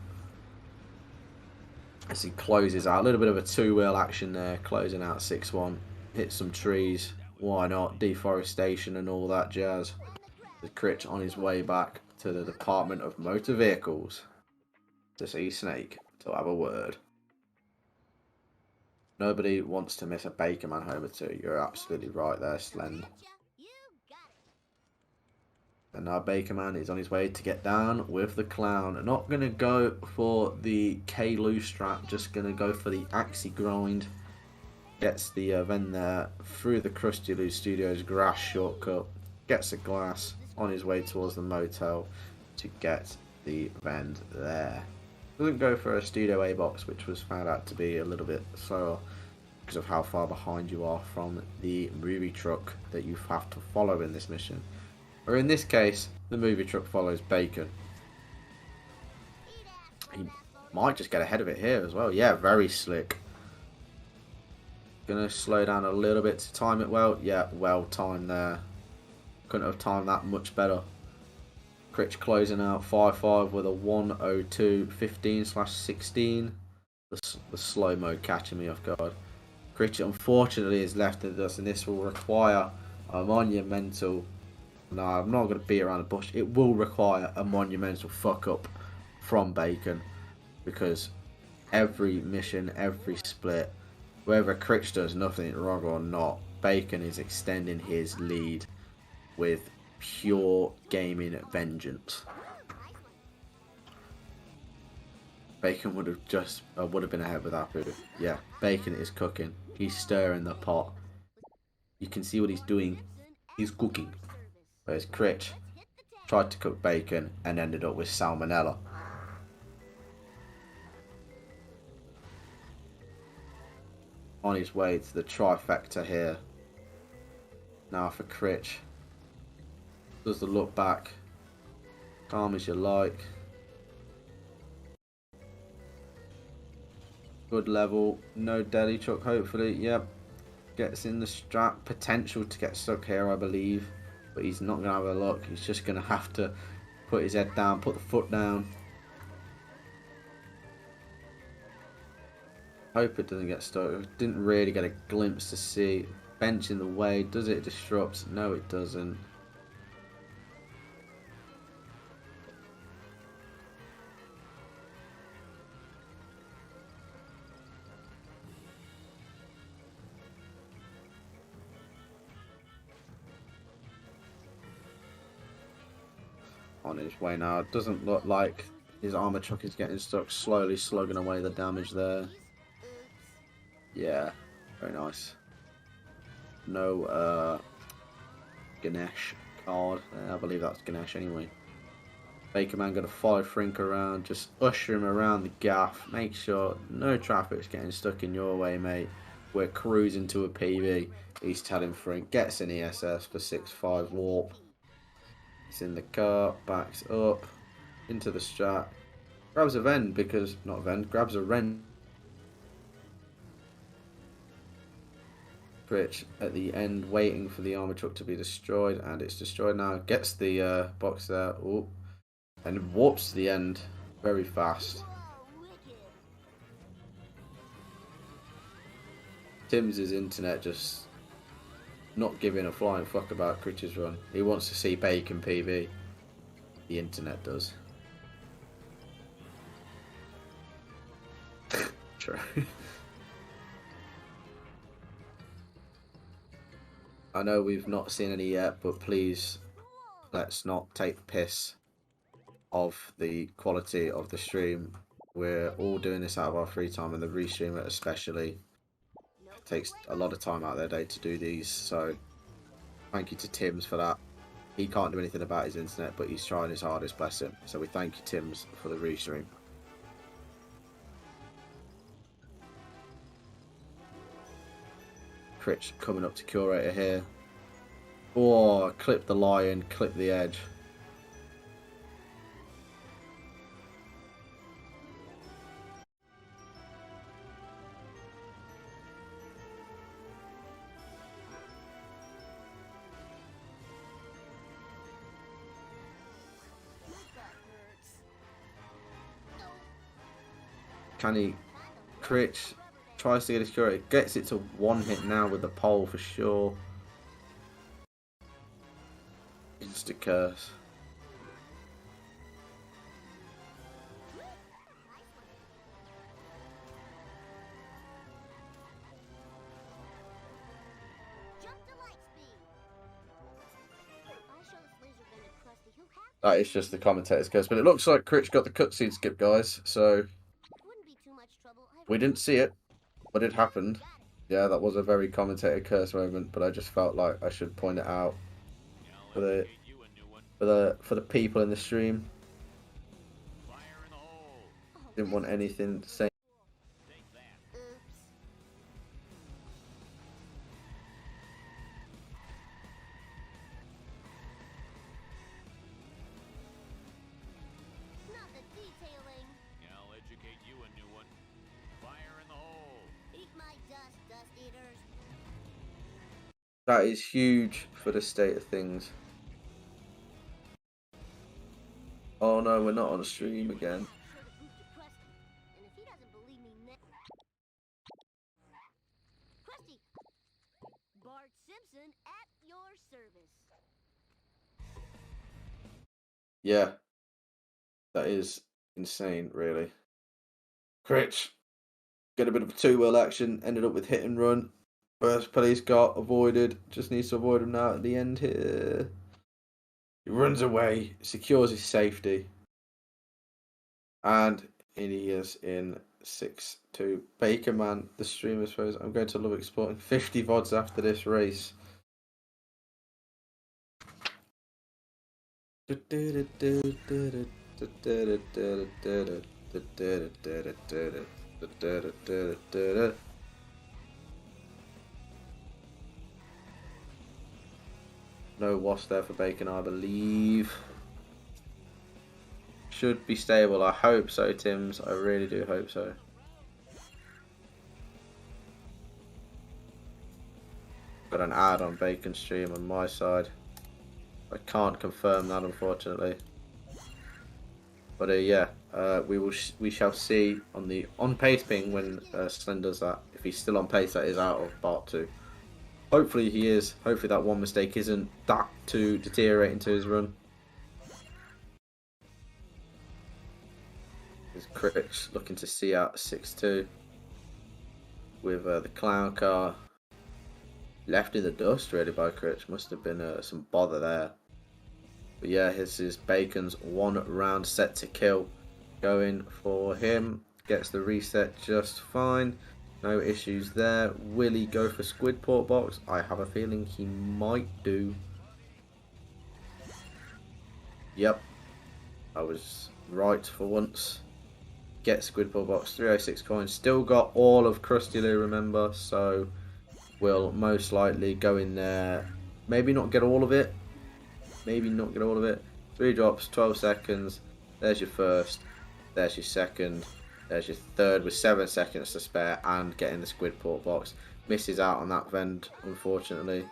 As he closes out, a little bit of a two-wheel action there, closing out 6-1. Hit some trees, why not? Deforestation and all that jazz. The Critch on his way back to the Department of Motor Vehicles to see Snake, to have a word. Nobody wants to miss a Baconman Homer 2. You're absolutely right there, Slend. And now Baconman is on his way to get down with the clown. Not going to go for the K-Loo strat, just going to go for the Axie grind. Gets the vend there through the Krusty Loo Studios grass shortcut. Gets a glass on his way towards the motel to get the vend there. Doesn't go for a Studio A box, which was found out to be a little bit slower because of how far behind you are from the movie truck that you have to follow in this mission. Or in this case, the movie truck follows Bacon. He might just get ahead of it here as well. Yeah, very slick. Gonna slow down a little bit to time it well. Yeah, well timed there. Couldn't have timed that much better. Critch closing out 5-5 with a 1:02:15/16. The slow mo catching me off guard. Critch unfortunately is left of us, and this will require a monumental. No, I'm not going to beat around the bush. It will require a monumental fuck up from Bacon, because every mission, every split, whether Critch does nothing wrong or not, Bacon is extending his lead with pure gaming vengeance. Bacon would have been ahead with that food. Yeah, Bacon is cooking. He's stirring the pot. You can see what he's doing. He's cooking. Whereas Critch tried to cook bacon and ended up with salmonella. On his way to the trifecta here. Now for Critch. Does the look back. Calm as you like. Good level. No deli chuck hopefully. Yep. Gets in the strap. Potential to get stuck here I believe. But he's not going to have a look. He's just going to have to put his head down. Put the foot down. Hope it doesn't get stuck. Didn't really get a glimpse to see. Bench in the way. Does it disrupt? No it doesn't. On his way now. It doesn't look like his armor truck is getting stuck. Slowly slugging away the damage there. Yeah, very nice. No Ganesh card. I believe that's Ganesh anyway. Baconman going to follow Frink around. Just usher him around the gaff. Make sure no traffic's getting stuck in your way, mate. We're cruising to a PB. He's telling Frink. Gets an ESS for 6-5 warp. It's in the car, backs up, into the strat, grabs a vend because, not a vend, grabs a wrench. Critch at the end waiting for the armor truck to be destroyed, and it's destroyed now. Gets the box there, ooh, and warps to the end very fast. Tim's internet just not giving a flying fuck about Critch's run. He wants to see Bacon PB. The internet does. True. I know we've not seen any yet, but please let's not take the piss of the quality of the stream. We're all doing this out of our free time, and the restreamer especially takes a lot of time out of their day to do these, so thank you to Tim's for that. He can't do anything about his internet, but he's trying his hardest, bless him. So we thank you, Tim's, for the restream. Critch coming up to Curator here. Oh, clip the lion, clip the edge. Can he? Critch tries to get his curator. Gets it to one hit now with the pole for sure. Insta curse. That is just the commentator's curse, but it looks like Critch got the cutscene skip, guys. So we didn't see it, but it happened. Yeah, that was a very commentator curse moment, but I just felt like I should point it out for the people in the stream. Didn't want anything to say. That is huge for the state of things. Oh no, we're not on stream again. And if he doesn't believe me Krusty, Bart Simpson at your service. Yeah, that is insane, really. Critch, get a bit of a 2-wheel action, ended up with hit and run. First police car avoided, just needs to avoid him now at the end here. He runs away, secures his safety. And he is in 6-2. Baconman, the streamer throws, I'm going to love exporting 50 VODs after this race. No wasp there for Bacon, I believe. Should be stable. I hope so, Tims. I really do hope so. Got an ad on Bacon stream on my side. I can't confirm that, unfortunately. But yeah, we shall see on the on pace ping when Slen does that. If he's still on pace, that is out of part 2. Hopefully he is. Hopefully that one mistake isn't that to deteriorate into his run. Is Critch looking to see out 6-2 with the clown car left in the dust really by Critch. Must have been some bother there. But yeah, this is Bacon's 1 round set to kill going for him. Gets the reset just fine. No issues there. Will he go for Squidport box? I have a feeling he might do. Yep, I was right for once. Get Squidport box, 306 coins. Still got all of Krusty Lou, remember, so we'll most likely go in there. Maybe not get all of it. Maybe not get all of it. 3 drops, 12 seconds. There's your first. There's your second. There's your third with 7 seconds to spare and getting the Squidport box. Misses out on that vent, unfortunately.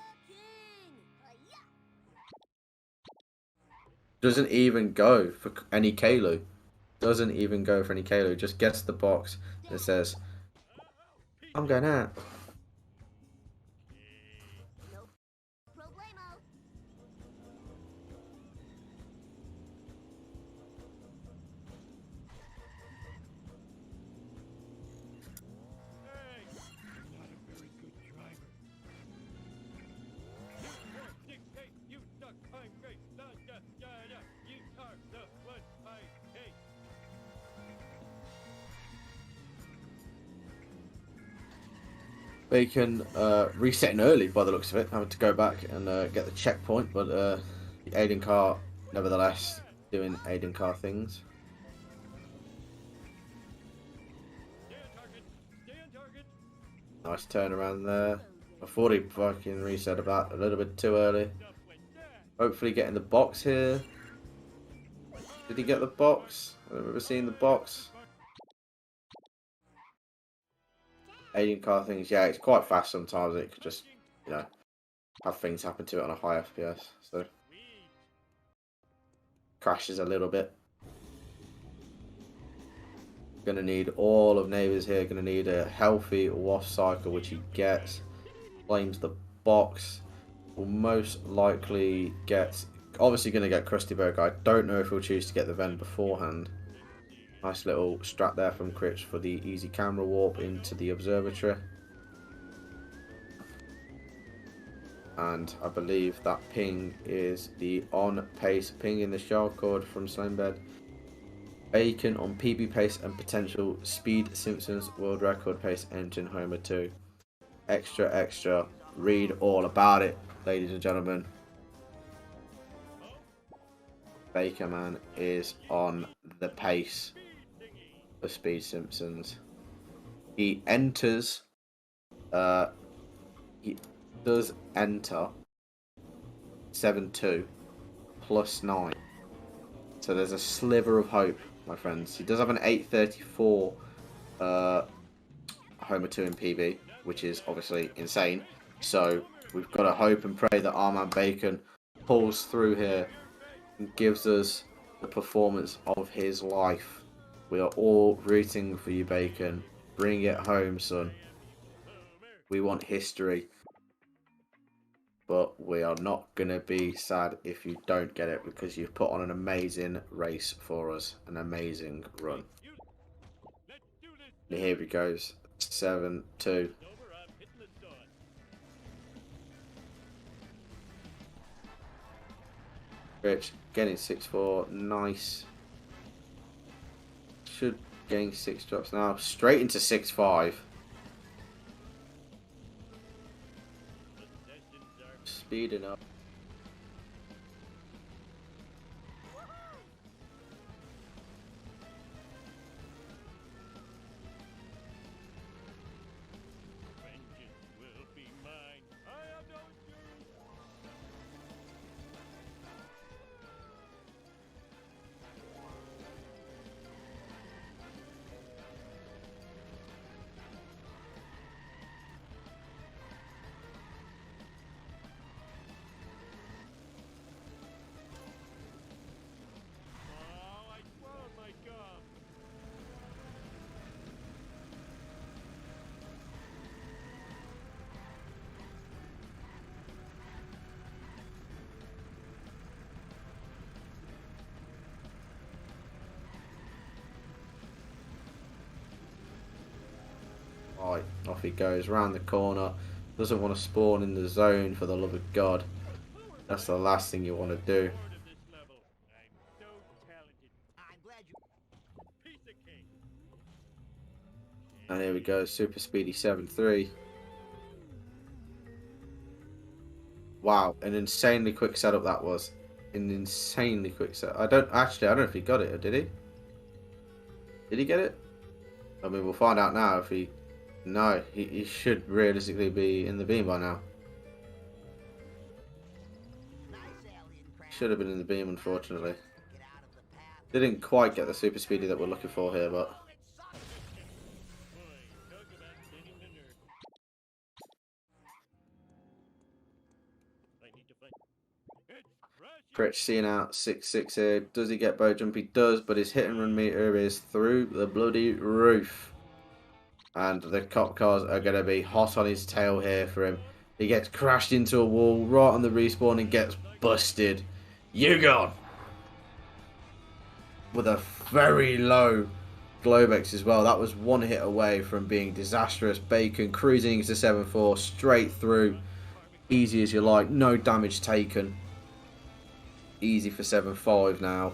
Doesn't even go for any Kalu. Doesn't even go for any Kalu. Just gets the box and says, I'm going out. Bacon resetting early by the looks of it, having to go back and get the checkpoint, but the Aiden car nevertheless doing Aiden car things. Nice turnaround there. I thought he fucking reset about a little bit too early. Hopefully getting the box here. Did he get the box? I've never seen the box. Aiden car things, yeah, it's quite fast sometimes. It could just, you know, have things happen to it on a high FPS. So crashes a little bit. Gonna need all of Neighbours here. Gonna need a healthy wasp cycle, which he gets. Claims the box. Will most likely get. Obviously gonna get Krusty Burger. I don't know if he'll choose to get the Ven beforehand. Nice little strat there from Critch for the easy camera warp into the observatory. And I believe that ping is the on-pace ping in the shell cord from Slimebed. Bacon on PB pace and potential Speed Simpsons world record pace engine Homer 2. Extra, extra. Read all about it, ladies and gentlemen. Baconman is on the pace for Speed Simpsons. He enters, he does enter 7-2 plus 9. So there's a sliver of hope, my friends. He does have an 834 Homer 2 in PB, which is obviously insane. So we've got to hope and pray that our man Bacon pulls through here and gives us the performance of his life. We are all rooting for you, Bacon. Bring it home, son. We want history. But we are not going to be sad if you don't get it, because you've put on an amazing race for us. An amazing run. And here he goes. 7-2. Over, I'm hitting the start. Critch getting 6-4. Nice. Should gain 6 drops now. Straight into 6-5. Speeding up. Vengeance will be mine. I have no excuse. Oh, I swallowed my gum. Right, off he goes, round the corner. Doesn't want to spawn in the zone, for the love of God. That's the last thing you want to do. Lord of this level. I'm so talented. I'm glad you. Piece of cake. And here we go, super speedy 7-3. Wow, an insanely quick setup that was. An insanely quick set. I don't know if he got it, or did he? Did he get it? I mean, we'll find out now if he... No, he should realistically be in the beam by now. Nice alien craft. Should have been in the beam, unfortunately. Get out of the path. Didn't quite get the super speedy that we're looking for here, but... Oh, it sucks. Boy, talk about getting the nerve. I need to find. It's rushing. Critch seeing out 6-6 here. Does he get bow jump? He does, but his hit and run meter is through the bloody roof. And the cop cars are going to be hot on his tail here for him. He gets crashed into a wall right on the respawn and gets busted. You gone! With a very low Globex as well. That was one hit away from being disastrous. Bacon cruising into 7-4, straight through. Easy as you like, no damage taken. Easy for 7-5 now.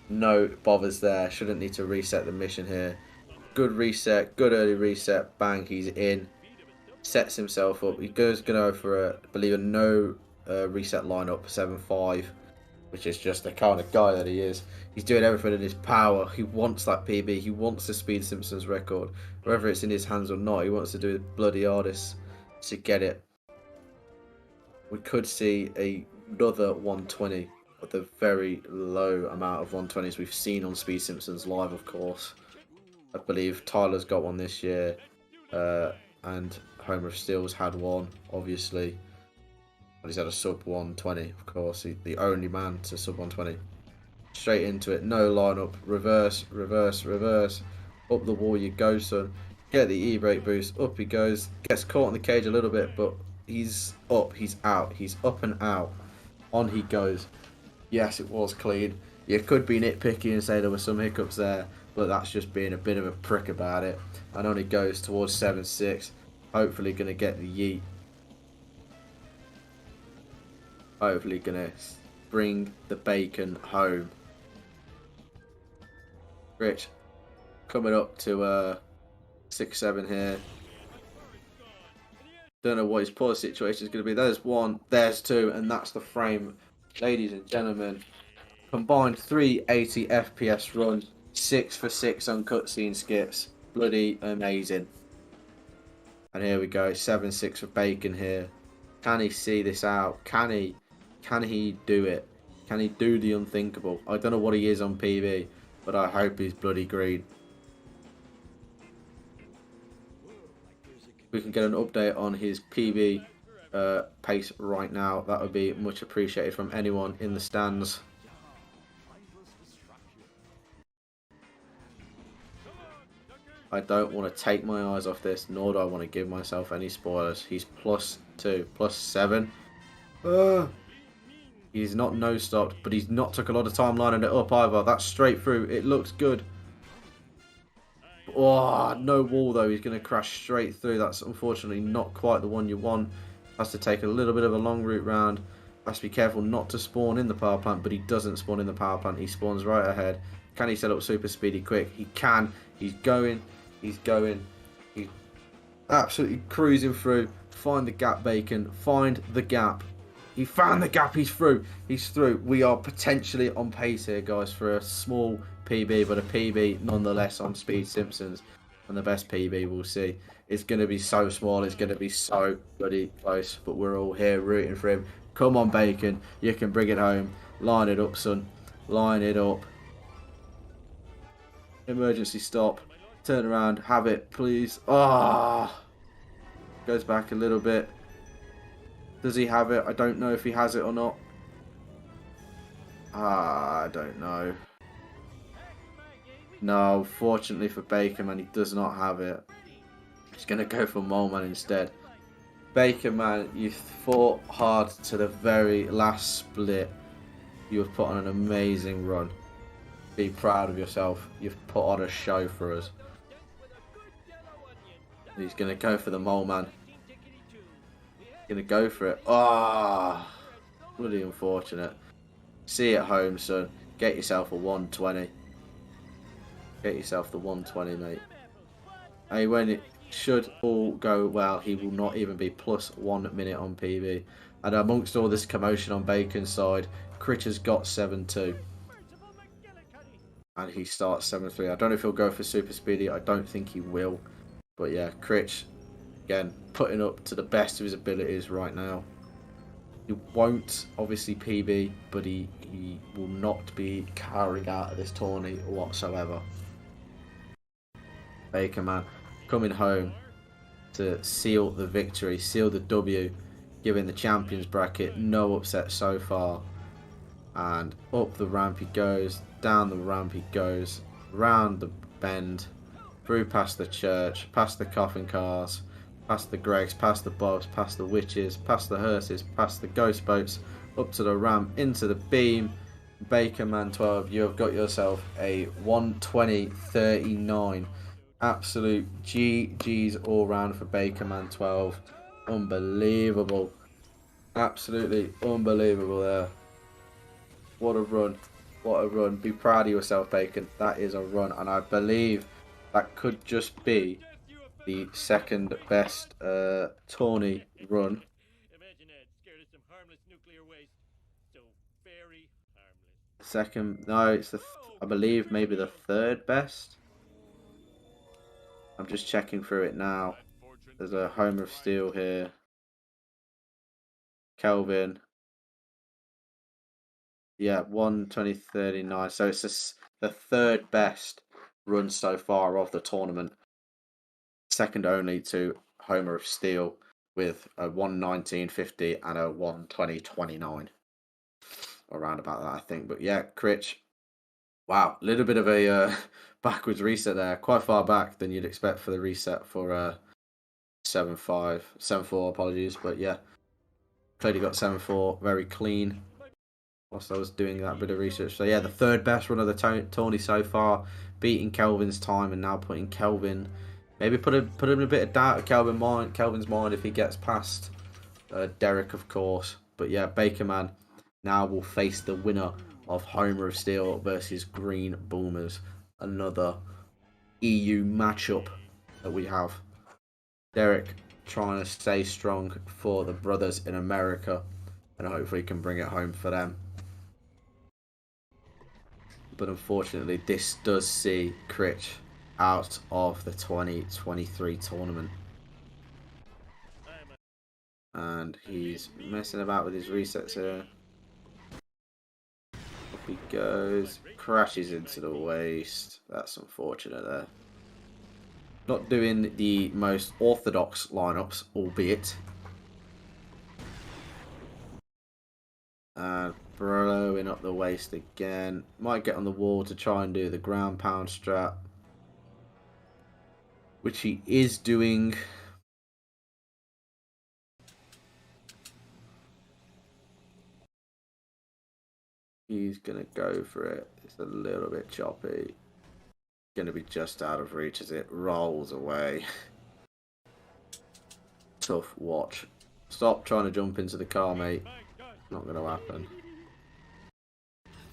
No bothers there. Shouldn't need to reset the mission here. Good reset, good early reset. Bang, he's in. Sets himself up. He goes going to go for a, I believe, a no reset lineup 7-5, which is just the kind of guy that he is. He's doing everything in his power. He wants that PB. He wants the Speed Simpsons record. Whether it's in his hands or not, he wants to do it bloody hardest to get it. We could see another 120 at the very low amount of 120s we've seen on Speed Simpsons live, of course. I believe Tyler's got one this year, and Homer of Steel's had one, obviously. But he's had a sub 120, of course. The only man to sub 120. Straight into it, no lineup, reverse, reverse, reverse. Up the wall you go, son. Get the e-brake boost, up he goes. Gets caught in the cage a little bit, but he's up, he's out. He's up and out. On he goes. Yes, it was clean. You could be nitpicky and say there were some hiccups there, but that's just being a bit of a prick about it. And on he goes towards 7-6. Hopefully going to get the yeet. Hopefully going to bring the bacon home. Critch coming up to 6-7 here. Don't know what his poor situation is going to be. There's one, there's two, and that's the frame. Ladies and gentlemen, combined 380 FPS run, 6 for 6 on cutscene skips. Bloody amazing. And here we go, 7-6 for Bacon here. Can he see this out? Can he do it? Can he do the unthinkable? I don't know what he is on PB, but I hope he's bloody green. We can get an update on his PB pace right now. That would be much appreciated from anyone in the stands. I don't want to take my eyes off this, nor do I want to give myself any spoilers. He's +2, +7. He's not no-stopped, but he's not took a lot of time lining it up either. That's straight through. It looks good. Oh, no wall though. He's going to crash straight through. That's unfortunately not quite the one you want. Has to take a little bit of a long route round. Has to be careful not to spawn in the power plant, but he doesn't spawn in the power plant. He spawns right ahead. Can he set up super speedy quick? He can. He's going. He's going. He's absolutely cruising through. Find the gap, Bacon. Find the gap. He found the gap. He's through. He's through. We are potentially on pace here, guys, for a small PB, but a PB nonetheless on Speed Simpsons. And the best PB we'll see. It's going to be so small. It's going to be so bloody close. But we're all here rooting for him. Come on, Bacon. You can bring it home. Line it up, son. Line it up. Emergency stop. Turn around. Have it, please. Ah. Goes back a little bit. Does he have it? I don't know if he has it or not. I don't know. No, fortunately for Baconman, he does not have it. He's going to go for Moleman instead. Baconman, you fought hard to the very last split. You have put on an amazing run. Be proud of yourself. You've put on a show for us. He's going to go for the Moleman. Gonna go for it. Ah, oh, really unfortunate. See you at home, son. Get yourself a 120. Get yourself the 120, mate. Hey, when it should all go well, he will not even be +1 minute on PB. And amongst all this commotion on Bacon's side, Critch has got 7-2. And he starts 7-3. I don't know if he'll go for super speedy. I don't think he will. But yeah, Critch, again, putting up to the best of his abilities right now. He won't obviously PB, but he will not be carried out of this tourney whatsoever. Baconman coming home to seal the victory, seal the W, giving the champions bracket no upset so far. And up the ramp he goes, down the ramp he goes, round the bend, through past the church, past the coffin cars, past the Gregs, past the Bobs, past the witches, past the hearses, past the ghost boats, up to the ramp, into the beam. Baconman 12, you have got yourself a 120.39. Absolute GG's all round for Baconman 12. Unbelievable. Absolutely unbelievable there. What a run. What a run. Be proud of yourself, Bacon. That is a run. And I believe that could just be the second best tourney run. Imagine that, scared of some harmless nuclear waste. So very harmless. Second, no, it's the, I believe maybe the third best. I'm just checking through it now. There's a Homer of Steel here. Kelvin. Yeah, 120.39. So it's the third best run so far of the tournament. Second only to Homer of Steel with a 119.50 and a 120.29. Around about that, I think. But yeah, Critch. Wow, a little bit of a backwards reset there. Quite far back than you'd expect for the reset for 7-5, 7-4, apologies. But yeah, clearly got 7-4, very clean. Whilst I was doing that bit of research. So yeah, the third best run of the tourney so far, beating Kelvin's time and now putting Kelvin, maybe put in a bit of doubt at Kelvin's mind if he gets past Derek, of course. But yeah, Baconman now will face the winner of Homer of Steel versus Green Boomers. Another EU matchup that we have. Derek trying to stay strong for the brothers in America and hopefully can bring it home for them. But unfortunately, this does see Critch out of the 2023 tournament. And he's messing about with his resets here. Up he goes, crashes into the waste. That's unfortunate there. Not doing the most orthodox lineups, albeit. And blowing up the waist again. Might get on the wall to try and do the ground pound strat. which he is doing. He's gonna go for it. It's a little bit choppy. Gonna be just out of reach as it rolls away. Tough watch. Stop trying to jump into the car, mate. Not gonna happen.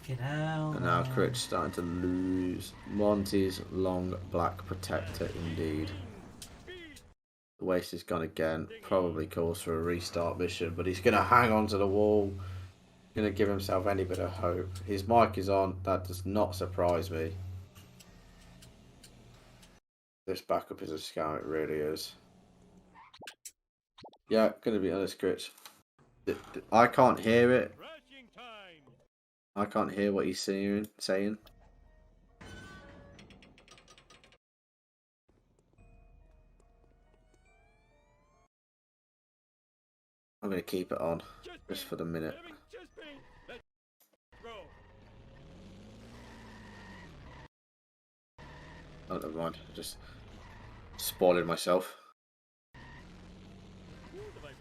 Get out. And now Critch starting to lose. Monty's long black protector indeed. The waste is gone again. Probably calls for a restart mission, but he's gonna hang on to the wall. Gonna give himself any bit of hope. His mic is on. That does not surprise me. This backup is a scam. It really is. Yeah, gonna be honest, Critch. I can't hear it. I can't hear what he's saying. I'm gonna keep it on just for the minute. Oh, never mind. Just spoiling myself.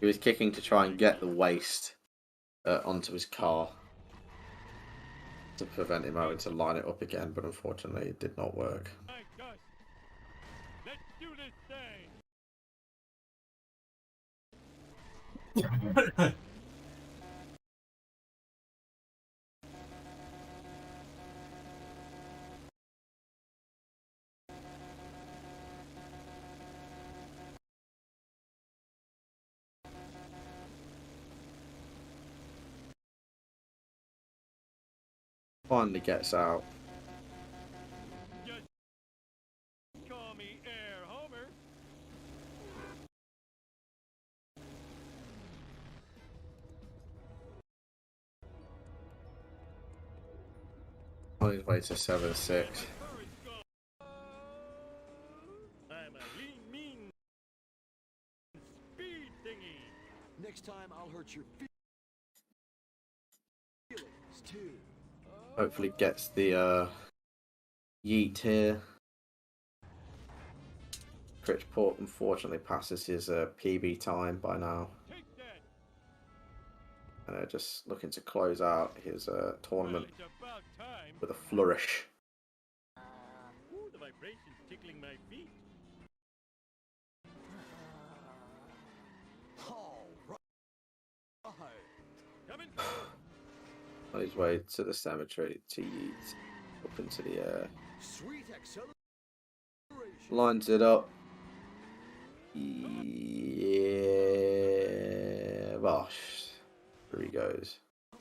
He was kicking to try and get the waste onto his car to prevent him having to line it up again, but unfortunately it did not work. Let's do this thing. Finally gets out. Just call me Air Homer. On his way to 7-6. I'm a lean, mean speed thingy. Next time I'll hurt your feelings too. Hopefully gets the yeet here. Critch Port unfortunately passes his PB time by now. Take that. And just looking to close out his tournament Well, it's about time. with a flourish. Ooh, the vibration's tickling my feet. All right. Coming. On his way to the cemetery to yeet up into the air. Sweet acceleration. Lines it up. Yeah, bosh. There he goes. Oh,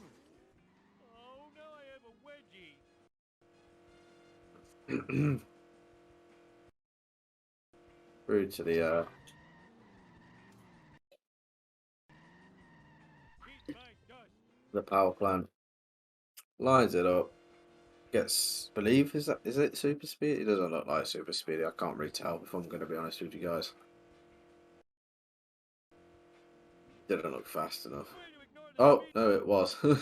now I have a wedgie. Through to the Beat my dust. power plant. Lines it up. Gets believe is it super speed? It doesn't look like super speedy. I can't really tell if I'm gonna be honest with you guys. Didn't look fast enough. Way to ignore the Oh speed no, it was. limit.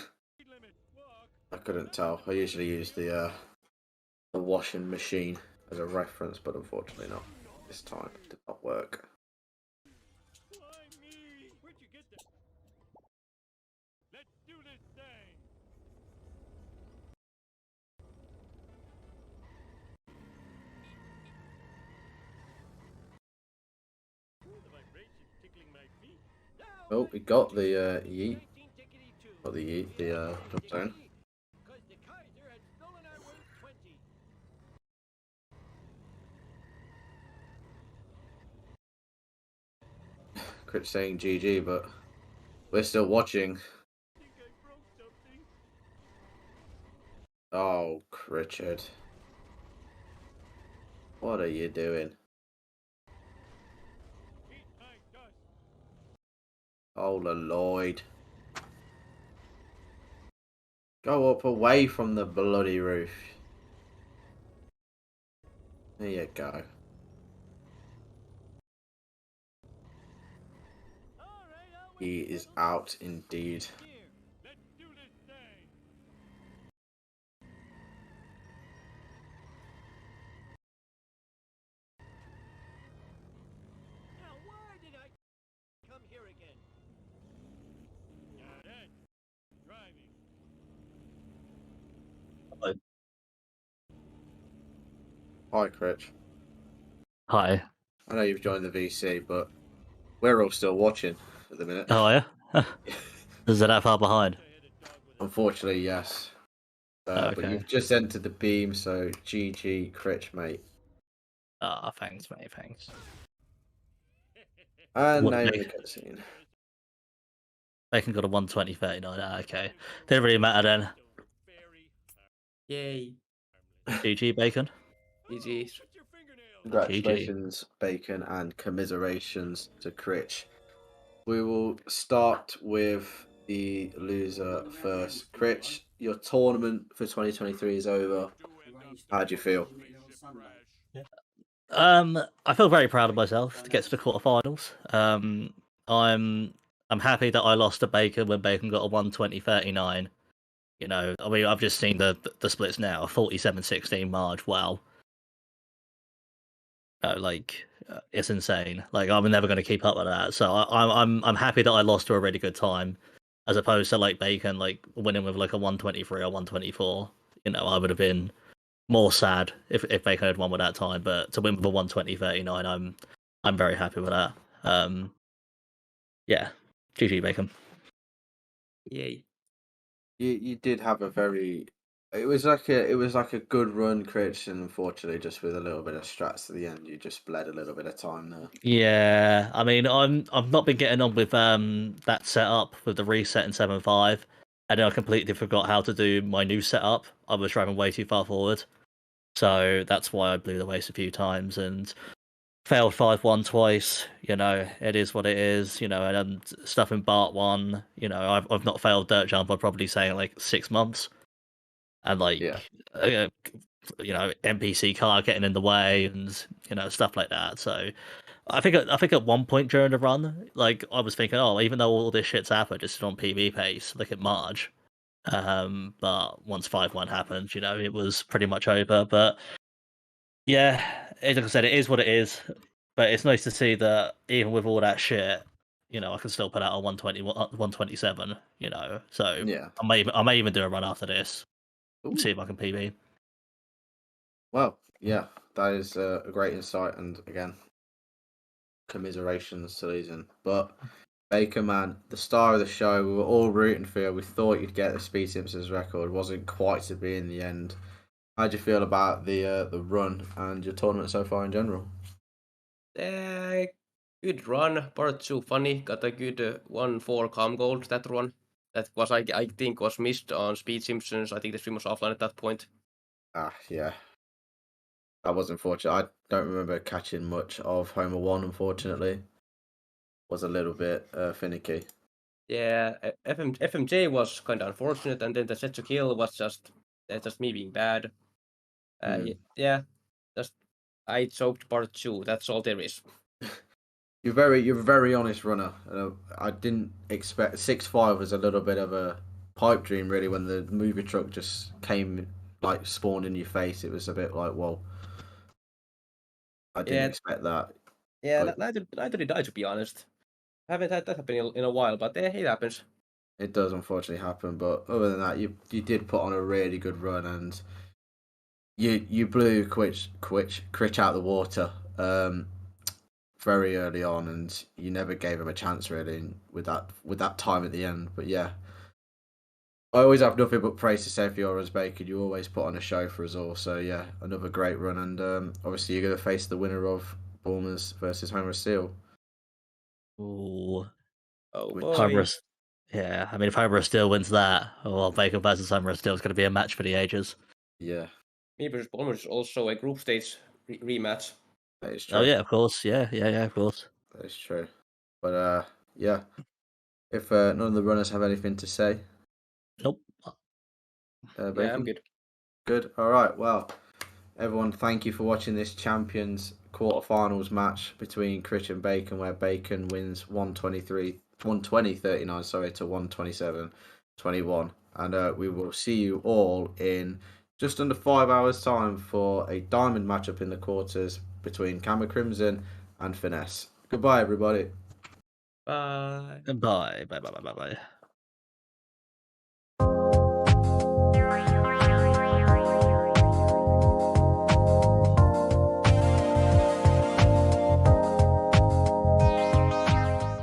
Walk. I couldn't tell. I usually use the washing machine as a reference, but unfortunately not. This time it did not work. Why me? Where'd you get that? Let's do this thing. Ooh, the vibration's tickling my feet. Oh, we got the yeet. Not the yeet, the jump zone. Because the Kaiser had stolen our world 20. Critch saying GG, but we're still watching. I think I broke something. Oh, Critchard. What are you doing? Eat my dust. Oh, Lloyd. Go up away from the bloody roof. There you go. All right, I'll wait He a is little. out indeed. Here, let's do this thing. Hi, Critch. Hi. I know you've joined the VC, but we're all still watching at the minute. Oh, yeah? Is it that far behind? Unfortunately, yes. But Okay. you've just entered the beam, so GG, Critch, mate. Ah, thanks, mate, thanks. And What name of the make- cutscene. Bacon got a 120.39. Ah, okay. Didn't really matter then. Yay. GG, Bacon. GG. Congratulations, Bacon, and commiserations to Critch. We will start with the loser first. Critch, your tournament for 2023 is over. How do you feel? I feel very proud of myself to get to the quarterfinals. I'm happy that I lost to Bacon when Bacon got a 120.39. You know, I mean, I've just seen the splits now. 47-16 March. Wow. It's insane. Like, I'm never going to keep up with that. So I'm happy that I lost to a really good time, as opposed to like Bacon like winning with like a 123 or 124. You know, I would have been more sad if Bacon had won with that time. But to win with a 120.39, I'm very happy with that. Yeah, GG Bacon. Yay. You did have a very. It was like a good run, Critch, and unfortunately, just with a little bit of strats at the end, you just bled a little bit of time there. Yeah, I mean, I've not been getting on with that setup with the reset in 7.5, and then I completely forgot how to do my new setup. I was driving way too far forward, so that's why I blew the waste a few times and failed 5-1 twice. You know, it is what it is. You know, and stuff in Bart 1. You know, I've not failed dirt jump. I'd probably say in like 6 months, and like Yeah. you know, NPC car getting in the way and you know stuff like that. So. I think at one point during the run, like I was thinking, oh, even though all this shit's happened, it's on PB pace. Look at Marge. But once 5-1 happened, you know, it was pretty much over. But yeah, like I said, it is what it is. But it's nice to see that even with all that shit, you know, I can still put out a 120, 127. You know, so Yeah. I may even do a run after this. Ooh. See if I can PB. Well, yeah, that is a great insight, and again, commiserations to losing. But Baconman, the star of the show, we were all rooting for you. We thought you'd get the Speed Simpsons record. Wasn't quite to be in the end. How do you feel about the run and your tournament so far in general? Good run. Part 2 funny. Got a good 1-4 calm gold that run. That was I think was missed on Speed Simpsons. I think the stream was offline at that point. Yeah. That was unfortunate. I don't remember catching much of Homer 1, unfortunately. Was a little bit finicky. Yeah, FMJ was kind of unfortunate, and then the set to kill was just me being bad. Yeah, just I choked part 2. That's all there is. You're a very honest runner. I didn't expect 6-5 was a little bit of a pipe dream, really. When the movie truck just came, like spawned in your face, it was a bit like, whoa. I didn't expect that. Yeah, But neither did I, to be honest. I haven't had that happen in a while, but it happens. it does unfortunately happen. But other than that, you did put on a really good run, and you blew Critch out the water very early on, and you never gave him a chance really with that time at the end. But yeah, I always have nothing but praise to say for your runs, Bacon. You always put on a show for us all. So yeah, another great run, and obviously you're going to face the winner of Bournemouth versus Homer Steel. Ooh. Oh Which- boy. Homer, yeah, I mean, if Homer still wins that, well, Bacon versus Homer still is going to be a match for the ages. Yeah, Me versus Palmer is also a group stage rematch. that is true. Oh yeah, of course, yeah, of course. That is true. But yeah, if none of the runners have anything to say, Nope. Bacon? Yeah, I'm good. Good. All right. Well, everyone, thank you for watching this Champions quarterfinals match between Critch and Bacon, where Bacon wins 120.39, sorry, to 127.21. And we will see you all in just under 5 hours' time for a diamond matchup in the quarters between Camber Crimson and Finesse. Goodbye, everybody. Bye. Bye.